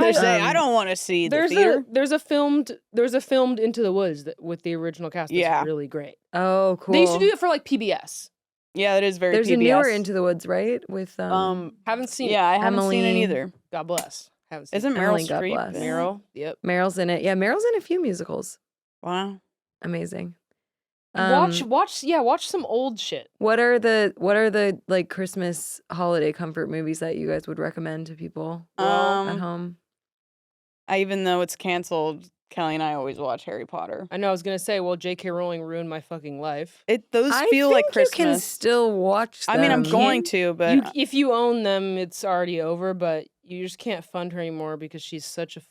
They say I don't want to see the theater. There's a filmed Into the Woods with the original cast. That's really great. Oh, cool. They used to do it for like PBS. Yeah, that is very. There's PBS. a newer Into the Woods, right? With haven't seen. Yeah, I haven't Emily, seen it either. God bless. Haven't seen. Isn't Meryl Emily, God Streep? bless. Meryl? Yep. Meryl's in it. Yeah, Meryl's in a few musicals. Wow. Amazing. Watch some old shit. What are the like Christmas holiday comfort movies that you guys would recommend to people at home? Even though it's canceled, Kelly and I always watch Harry Potter. I know. I was gonna say, well, J.K. Rowling ruined my fucking life. Those feel like Christmas. You can still watch them. I mean, I'm going to, but if you own them, it's already over. But you just can't fund her anymore because she's such a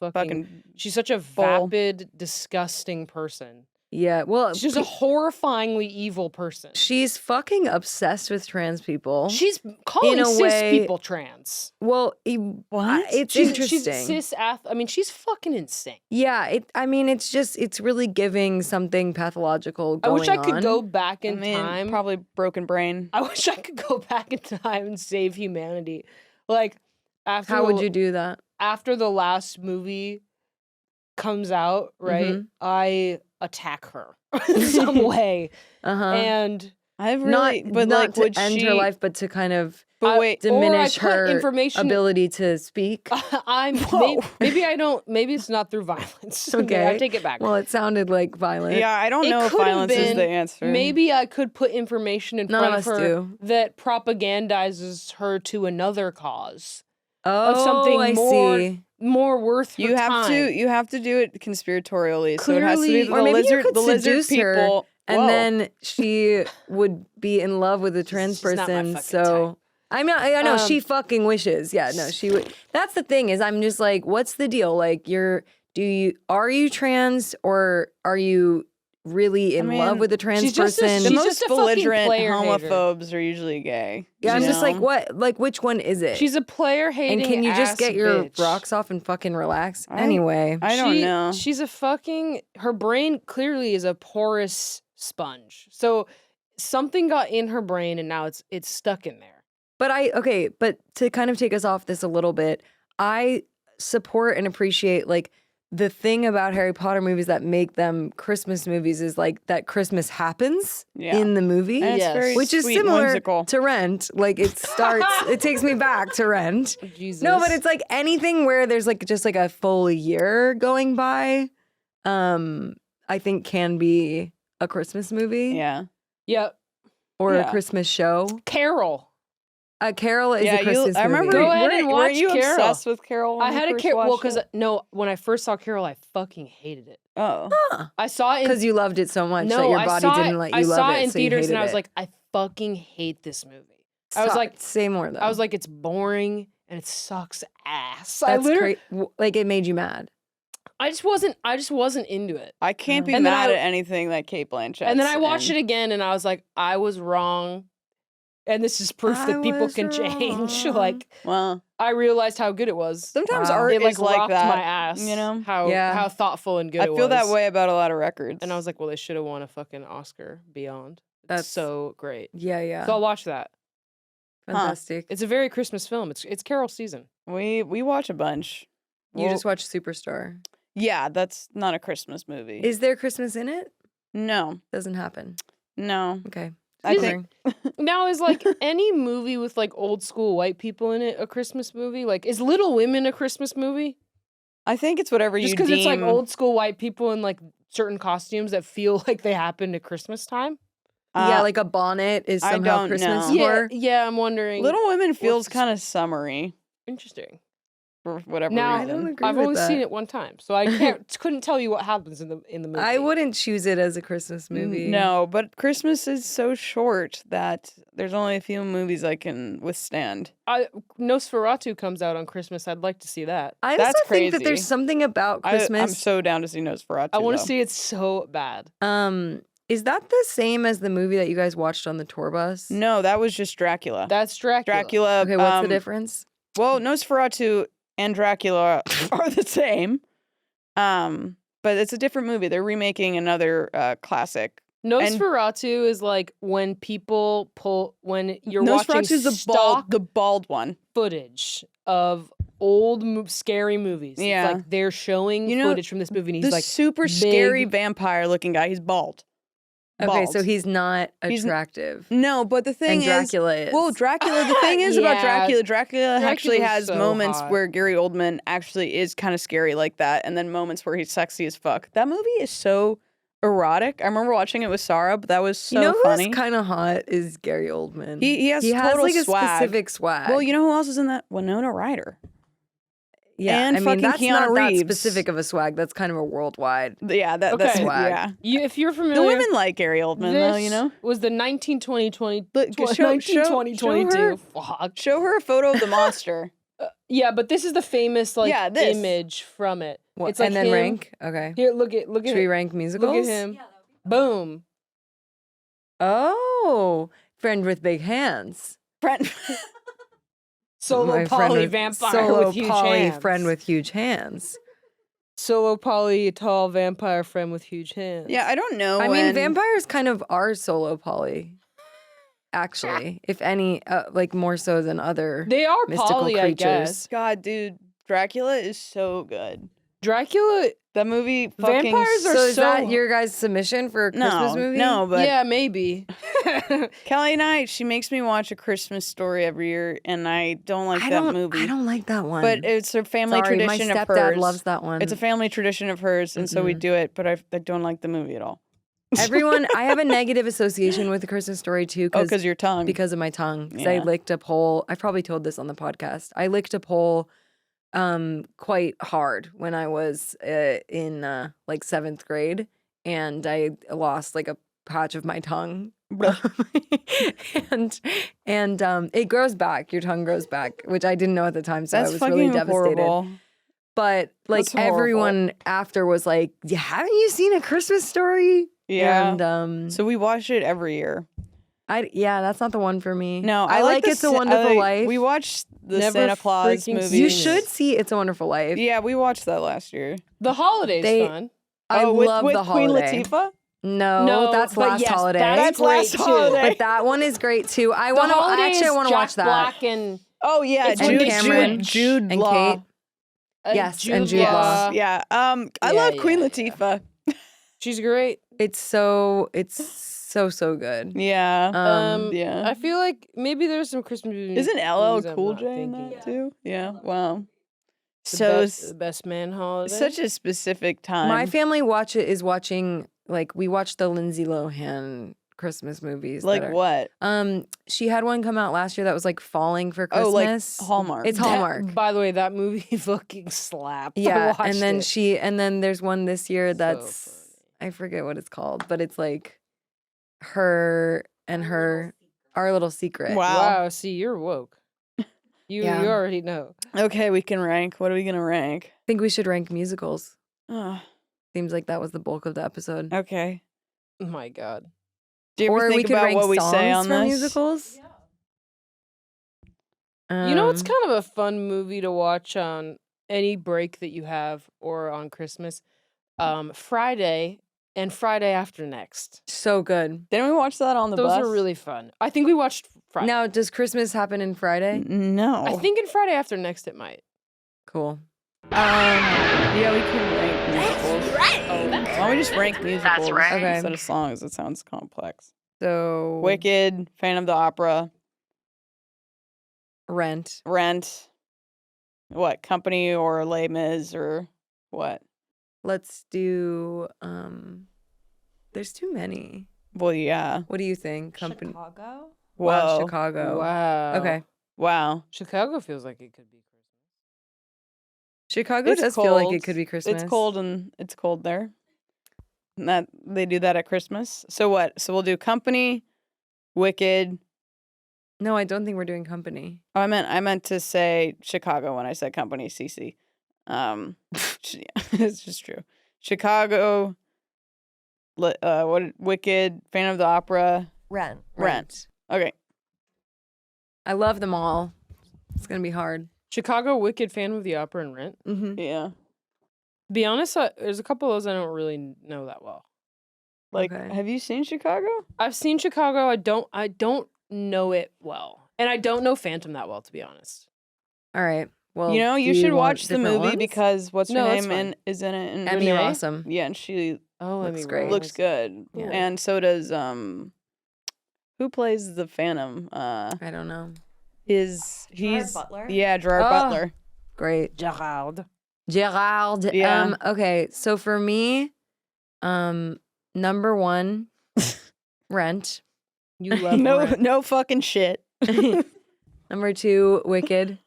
she's such a vapid, disgusting person. Yeah, well, she's a horrifyingly evil person. She's fucking obsessed with trans people. She's calling cis people trans. Well, it's interesting. She's I mean, she's fucking insane. Yeah, it's really giving something pathological going on. I wish I could go back in time. Probably broken brain. I wish I could go back in time and save humanity. Like, how would you do that? After the last movie comes out, right? Mm-hmm. I attack her in some way, and I've really, not to end her life, but to kind of diminish her ability to speak. Maybe I don't. Maybe it's not through violence. Okay, I take it back. Well, it sounded like violent. Yeah, I don't know if violence is the answer. Maybe I could put information in front of her that propagandizes her to another cause. Of something more worth her time. You have to do it conspiratorially. Clearly, so it has to be the lizard people. And then she would be in love with a trans person. So I know she fucking wishes. Yeah, no, she would. That's the thing is, I'm just like, what's the deal? Like, are you trans or are you really in love with a trans person? The most belligerent homophobes are usually gay. Yeah, I'm just like, what? Like, which one is it? She's a player hating. And can you just get your bitch. rocks off and fucking relax? Anyway, I don't know. She's a fucking. Her brain clearly is a porous sponge. So something got in her brain, and now it's stuck in there. But to kind of take us off this a little bit, I support and appreciate like. The thing about Harry Potter movies that make them Christmas movies is like that Christmas happens in the movie, which is similar whimsical. to Rent. Like it takes me back to Rent. Jesus. No, but it's like anything where there's like just like a full year going by, I think can be a Christmas movie. Yeah. Yep. Or a Christmas show. Carol. Carol is a Christmas movie. I remember. Go ahead and watch Were you Carol. obsessed with Carol? I had a Carol. Well, because when I first saw Carol, I fucking hated it. Oh, I saw it because you loved it so much that your body didn't let you love it. I saw it in theaters, and I was it. like, I fucking hate this movie. I was like, say more though. I was like, it's boring and it sucks ass. That's great. Like it made you mad. I just wasn't into it. I can't be mad at anything that Cate Blanchett. And then I watched it again, and I was like, I was wrong. And this is proof that people can change. Like, well, I realized how good it was. Sometimes art it is like rocked that. my ass. You know how thoughtful and good it was. I feel that way about a lot of records. And I was like, well, they should have won a fucking Oscar Beyond. That's so great. Yeah. So I'll watch that. Fantastic. It's a very Christmas film. It's Carol season. We watch a bunch. You just watched Superstar. Yeah, that's not a Christmas movie. Is there Christmas in it? No, doesn't happen. No. Okay. I think now is like any movie with like old school white people in it a Christmas movie? Like, is Little Women a Christmas movie? I think it's whatever you deem. Just because it's like old school white people in like certain costumes that feel like they happen at Christmas time. Yeah, like a bonnet is somehow Christmas. Yeah, I'm wondering. Little Women feels kind of summery. Interesting. For whatever now, reason. I've only seen it one time, so I couldn't tell you what happens in the movie. I wouldn't choose it as a Christmas movie. No, but Christmas is so short that there's only a few movies I can withstand. Nosferatu comes out on Christmas. I'd like to see that. I also think that there's something about Christmas. I'm so down to see Nosferatu. I want to see it so bad. Is that the same as the movie that you guys watched on the tour bus? No, that was just Dracula. That's Dracula. Dracula. Okay, what's the difference? Well, Nosferatu and Dracula are the same, but it's a different movie. They're remaking another classic. Nosferatu is like when people when you're Nosferatu watching is the bald one footage of old scary movies. Yeah. It's like they're showing footage from this movie, and he's the like super scary vampire-looking guy. He's bald. Okay, so he's not attractive. No, but the thing and Dracula is. Well, Dracula, the thing is about Yeah. Dracula actually Dracula's has so moments hot. where Gary Oldman actually is kind of scary like that, and then moments where he's sexy as fuck. That movie is so erotic. I remember watching it with Sarah, but that was so you know funny. who's kind of hot is Gary Oldman. He has like total a swag. specific swag. Well, you know who else is in that? Winona Ryder. yeah, and I mean fucking that's Keanu not Reeves. that specific of a swag. That's kind of a worldwide. Yeah, that's Okay. swag. Yeah. if you're familiar, The women like Gary Oldman, though, you know? was the 1920. Look, show her- Fuck. Show her a photo of the monster. Yeah, but this is the famous this. image from it. What, It's like and then him. rank. Okay. Here, look at Should him. we rank musicals? Look at him. Boom. Oh, friend with big hands. Friend. Solo My friend poly with- vampire Solo with huge poly hands. friend with huge hands. Solo poly tall vampire friend with huge hands. Yeah, I don't know. I mean, vampires kind of are solo poly. Actually, if any, like more so than other They are mystical poly, I creatures. guess. God, dude, Dracula is so good. Dracula. That movie fucking... Vampires are So is so- that your guys' submission for a Christmas movie? No, but Yeah, maybe. Kelly and I, she makes me watch A Christmas Story every year, and I don't like that movie. I don't like that one. But it's a family Sorry, tradition my of stepdad hers. loves that one. It's a family tradition of hers, and so we do it, but I don't like the movie at all. Everyone, I have a negative association with The Christmas Story too. Oh, because your tongue. Because of my tongue. Because I Yeah. licked a pole. I've probably told this on the podcast. I licked a pole quite hard when I was in like 7th grade, and I lost like a patch of my tongue. and it grows back. Your tongue grows back, which I didn't know at the time, so That's I was fucking really devastated. horrible. But like That's horrible. everyone after was like, "Yeah, haven't you seen A Christmas Story?" Yeah. And So we watch it every year. that's not the one for me. No, I like It's a Wonderful Life. We watched the Never Santa Claus freaking movie. You seen it. should see It's a Wonderful Life. Yeah, we watched that last year. The holiday's They- fun. I with love Queen the holiday. Latifah? No, that's but Last yes, Holiday. That's great Last too. Holiday. But that one is great too. I The want to holiday actually. I is want to Jack watch that. Black and Oh, yeah. It's And when Cameron Jude and Law. Kate. Yes, and Jude Yes. Law. Yeah. I Yeah, love Queen yeah, Latifah. She's great. It's so good. Yeah. yeah. I feel like maybe there's some Christmas movies. Isn't LL movies I'm Cool not J in thinking that of. too? Yeah. Wow. The So best, the best man holiday. such a specific time. My family is watching like we watch the Lindsay Lohan Christmas movies. like that are, what? She had one come out last year that was like Falling for Oh, Christmas. like Hallmark. It's That- Hallmark. By the way, that movie fucking slapped. I Yeah, watched and then it. and then there's one this year So that's funny. I forget what it's called, but it's like her and our little secret. Wow. Wow, see, you're woke. You Yeah. you already know. Okay, we can rank. What are we gonna rank? I think we should rank musicals. Oh, Seems like that was the bulk of the episode. okay. Oh my god. Do you ever Or we think could about rank what we songs say on for this? musicals. You know, it's Um, kind of a fun movie to watch on any break that you have or on Christmas. Friday and Friday after next. so good. Didn't we watch that on the Those bus? are really fun. I think we watched Friday. Now, does Christmas happen in Friday? No. I think in Friday after next it might. Cool. Yeah, we can rank musicals. Oh, why don't we just rank musicals Okay. instead of songs? It sounds complex. So Wicked, Phantom of the Opera, Rent. Rent, what, Company or Les Mis or what? Let's do. There's too many. Well, yeah. What do you think? Company. Chicago. Wow, Whoa. Chicago. Wow. Okay. Wow. Chicago feels like it could be Christmas. Chicago It's does feel like it cold. could be Christmas. It's cold and it's cold there. And that they do that at Christmas. So what? So we'll do Company, Wicked. No, I don't think we're doing Company. Oh, I meant to say Chicago when I said Company. CC. Yeah, it's just true. Chicago. Wicked, Phantom of the Opera, Rent. Rent. Okay. I love them all. It's gonna be hard. Chicago, Wicked, Phantom of the Opera, and Rent. Mm-hmm. Yeah. To be honest, there's a couple of those I don't really know that well. Like, Okay. have you seen Chicago? I've seen Chicago. I don't know it well, and I don't know Phantom that well, to be honest. All right. Well, you know, you do should want watch the different movie ones? because what's her No, that's name fine. is in it, and Emmy Renee? Rossum. yeah, and she Oh, Looks Emmy great. Rose. looks good, Cool. and so does who plays the Phantom? I don't know. He's Butler? Yeah, Gerard Oh. Butler. Great. Gerard. Gerard. Yeah. Okay, so for me, number 1, Rent. You love Rent. No fucking shit. Number 2, Wicked.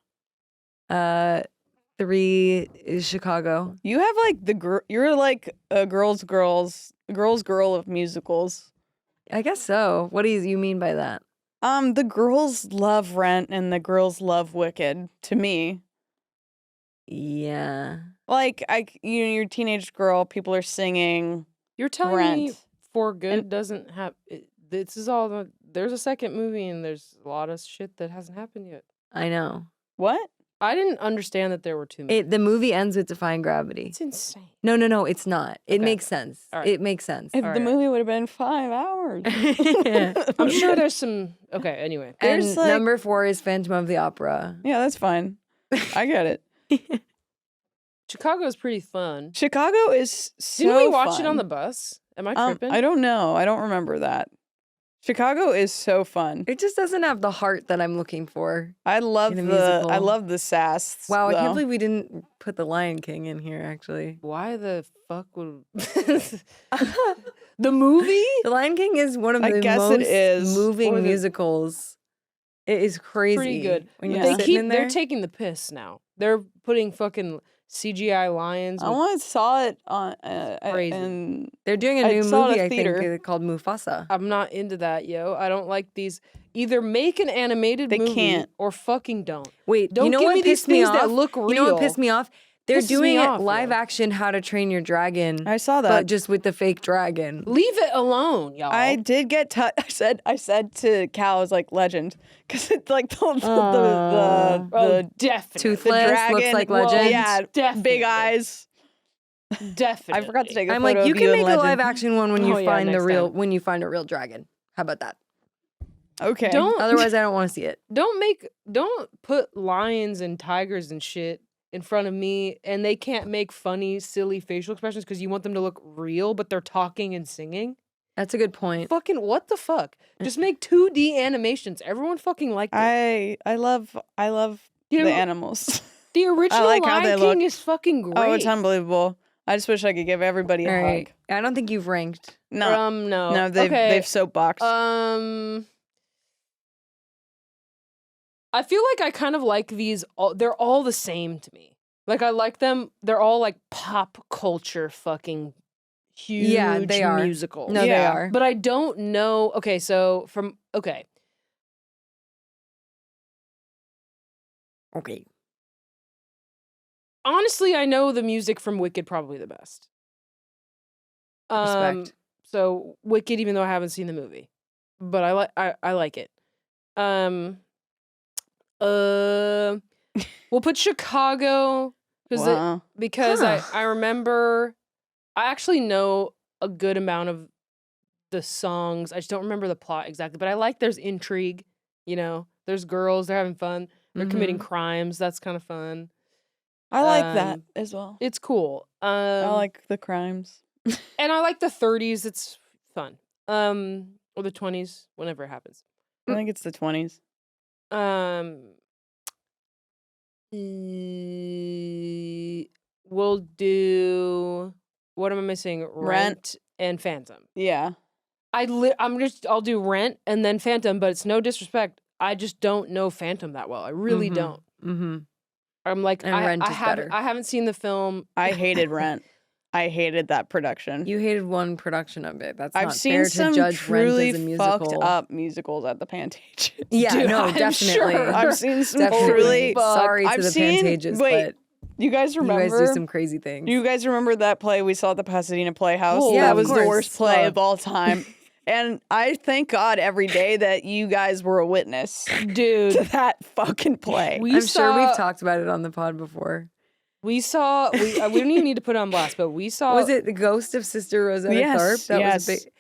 3 is Chicago. You have like you're like a girl's girl of musicals. I guess so. What do you mean by that? The girls love Rent and the girls love Wicked to me. Yeah. Like you're a teenage girl, people are singing You're telling me Rent. For Good And- doesn't have. This is all. There's a second movie and there's a lot of shit that hasn't happened yet. I know. What? I didn't understand that there were 2 movies. The movie ends with Defying Gravity. It's insane. No, it's not. It Okay. makes sense. All right. It makes sense. If All the right. movie would have been 5 hours. I'm sure there's some. Okay, anyway. And There's, like- number 4 is Phantom of the Opera. Yeah, that's fine. I get it. Chicago is pretty fun. Chicago is so Didn't we watch it fun. on the bus? Am I tripping? I don't know. I don't remember that. Chicago is so fun. It just doesn't have the heart that I'm looking for. I love In a the musical. love the sass. Wow, I though. can't believe we didn't put The Lion King in here, actually. Why the fuck would the movie? The Lion King is one of I the guess most it is. moving Or the- musicals. It is crazy. Pretty good. When you're Yeah. sitting in there. They're taking the piss now. They're putting fucking CGI lions. I with- once saw it on Crazy. and They're doing a I new saw it movie, at I think, theater. called Mufasa. I'm not into that, yo. I don't like these. Either make an animated They movie can't. or fucking don't. Wait, Don't you know give what me these pissed me things off? that look You know what real. pissed me off? They're Pisses doing me it off, live yo. action How to Train Your Dragon. I saw that. But just with the fake dragon. Leave it alone, y'all. I did get I said to Cal, I was like legend because it's like the Oh, definitely. Toothless, dragon looks like well, Legend. yeah, Definitely. big eyes. Definitely. I forgot to take a I'm photo like, you of can you make and a Legend. live action one when you Oh, yeah, find the next real time. when you find a real dragon. How about that? Okay. Otherwise, I don't want to see it. Don't put lions and tigers and shit in front of me, and they can't make funny, silly facial expressions because you want them to look real, but they're talking and singing. That's a good point. Fucking what the fuck? Just make 2D animations. Everyone fucking liked it. I love You know, the animals. the original like how they Lion King look. is fucking great. Oh, it's unbelievable. I just wish I could give everybody a All right. hug. I don't think you've ranked. No, No. no, they've soapboxed. I feel like I kind of like these. They're all the same to me. Like I like them. They're all like pop culture fucking huge Yeah, they are. musicals. No, they Yeah. are. But I don't know. Okay, so okay. Honestly, I know the music from Wicked probably the best. Respect. So Wicked, even though I haven't seen the movie, but I like it. We'll put Chicago Wow. because Huh. I remember I actually know a good amount of the songs. I just don't remember the plot exactly, but I like there's intrigue, you know. There's girls, they're having fun. They're committing crimes. That's kind of fun. I like that Um, as well. It's cool. I like the crimes. And I like the 30s. It's fun. Or the 20s, whenever it happens. I think it's the 20s. We'll do. What am I missing? Rent and Phantom. Yeah. I'll do Rent and then Phantom, but it's no disrespect. I just don't know Phantom that well. I really don't. Mm-hmm. I'm like, And Rent is better. I haven't seen the film. I hated Rent. I hated that production. You hated one production of it. That's I've not seen fair some to judge truly Rent as a musical. fucked up musicals at the Pantages. Yeah, Dude, no, I'm definitely. sure. I've seen some Definitely. truly. Sorry to I've the seen, Pantages, wait, but you guys you remember? guys do some crazy things. Do you guys remember that play we saw at the Pasadena Playhouse? Oh, yeah, that of was the course. worst play Oh. of all time. And I thank God every day that you guys were a witness Dude. to that fucking play. We I'm sure saw- we've talked about it on the pod before. We saw. We don't even need to put it on blast, but we saw. Was it the ghost of Sister Rosetta Yes, Tharpe? That yes, was a big. yes.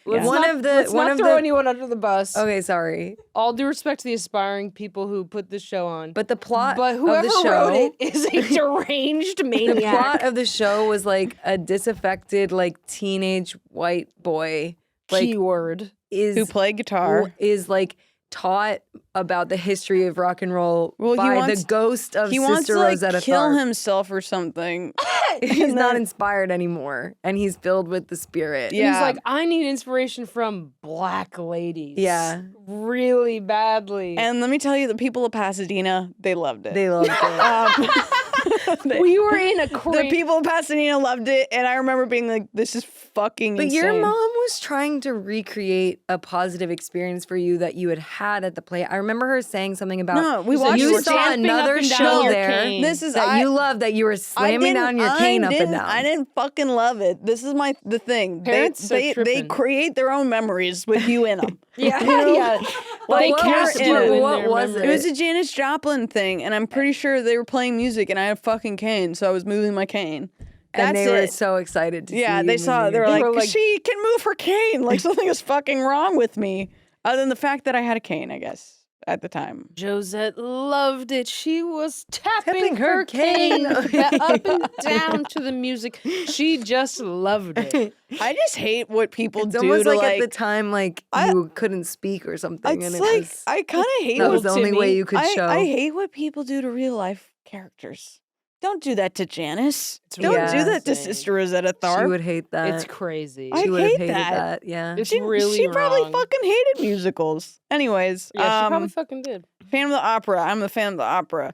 Let's not throw anyone under the bus. Okay, sorry. All due respect to the aspiring people who put this show on. But the plot But of whoever the show wrote it is a deranged maniac. The plot of the show was like a disaffected, like teenage white boy, like Keyword. Who played guitar. is like taught about the history of rock and roll Well, by the ghost of He Sister wants to like Rosetta kill Tharpe. himself or something. He's not inspired anymore, and he's filled with the spirit. Yeah. He's like, I need inspiration from black ladies. Yeah. Really badly. And let me tell you, the people of Pasadena, they loved it. They loved it. we were in a The people of Pasadena loved it, and I remember being like, "This is fucking But insane." your mom was trying to recreate a positive experience for you that you had at the play. I remember her saying something about No, we So watched. you you were saw dancing up another and down show your there cane. This is that you loved, that you were slamming down your cane up and down. I didn't fucking love it. This is the thing. Parents are They tripping. create their own memories with you in them. yeah, You know? yeah. Like, They what cast was- you what- in what their was memory. It was a Janis Joplin thing, and I'm pretty sure they were playing music, and I had a fucking cane, so I was moving my cane. and That's they were it. so excited to see Yeah, you they saw it. moving They your were They were like, like- she can move her cane. Like something was fucking wrong with me. Other than the fact that I had a cane, I guess, at the time. Josette loved it. She was tapping Tapping her her cane cane. up and down to the music. She just loved it. I just hate what people It's do almost to like at the time, like I- you couldn't speak or something, and It's it like was I kind of hate that what was the only way Timmy. you could show. I hate what people do to real life characters. Don't do that to Janice. It's Don't really do that to insane. Sister Rosetta Tharpe. she would hate that. It's crazy. I she would have hate hated that. that. Yeah. It's she, really she probably wrong. fucking hated musicals. Anyways, Yeah, she probably fucking did. fan of the opera. I'm a fan of the opera.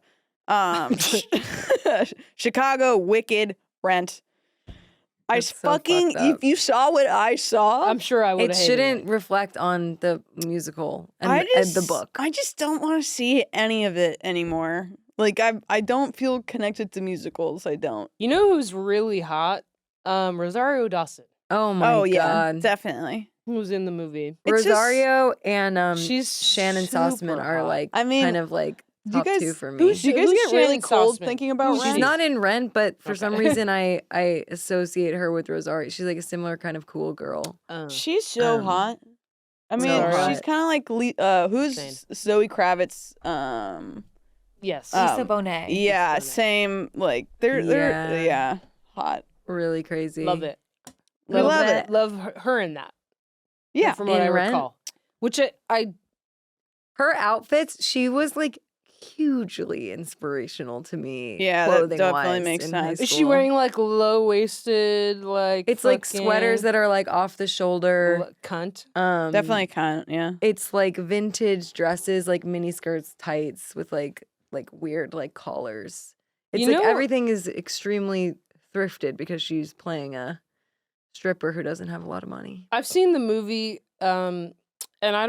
Chicago, Wicked, Rent. That's so fucking, fucked up. if you saw what I saw, I'm sure I would It have hated shouldn't reflect on the musical and, and the book. I just don't want to see any of it anymore. Like I don't feel connected to musicals. I don't. You know who's really hot? Rosario Dawson, Oh my yeah, god. definitely. who was in the movie. It's just- Rosario and She's Shannon super Sossman are hot. like I mean, kind of like do you top guys- two for me. who's Do you guys Who's get really Shannon cold Sossman? thinking about Who's Rent? She's not in Rent, but for Okay. some reason I associate her with Rosario. She's like a similar kind of cool girl. She's so hot. I mean, so she's hot. kind of like who's Insane. Zoe Kravitz? Yes. Uh, Lisa Bonet. Yeah, Bonet. same. Like they're Yeah. hot. Really crazy. Love it. We love it. Love her in that. Yeah, From what In I Rent? recall. Which I Her outfits, she was like hugely inspirational to me. Yeah, that clothing definitely wise makes in high sense. is she school. wearing like low waisted like It's like sweaters that are like off the shoulder. cunt. definitely can't. Yeah, It's like vintage dresses, like mini skirts, tights with like weird like collars. It's You like know- everything is extremely thrifted because she's playing a stripper who doesn't have a lot of money. I've seen the movie, and I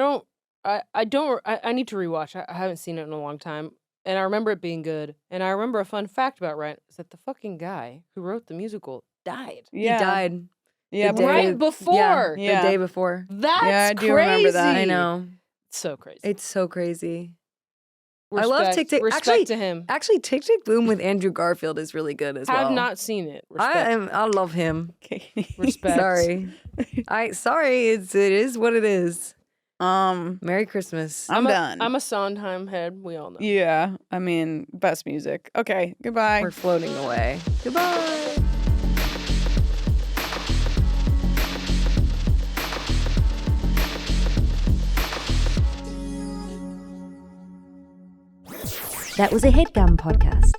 need to rewatch. I haven't seen it in a long time, and I remember it being good. And I remember a fun fact about Rent is that the fucking guy who wrote the musical died yeah, He died. Yeah, the day- right before. Yeah. The day before. That's Yeah, I do crazy. remember that. I know. So crazy. It's so crazy. I love Tick Tick. Respect Actually- to him. Actually, Tick Tick Boom with Andrew Garfield is really good as well. Have not seen it. Respect. I love him. Respect. Sorry. It is what it is. Merry Christmas. I'm done. I'm a Sondheim head. We all know. Yeah, I mean, best music. Okay, goodbye. We're floating away. Goodbye. That was a Headgum podcast.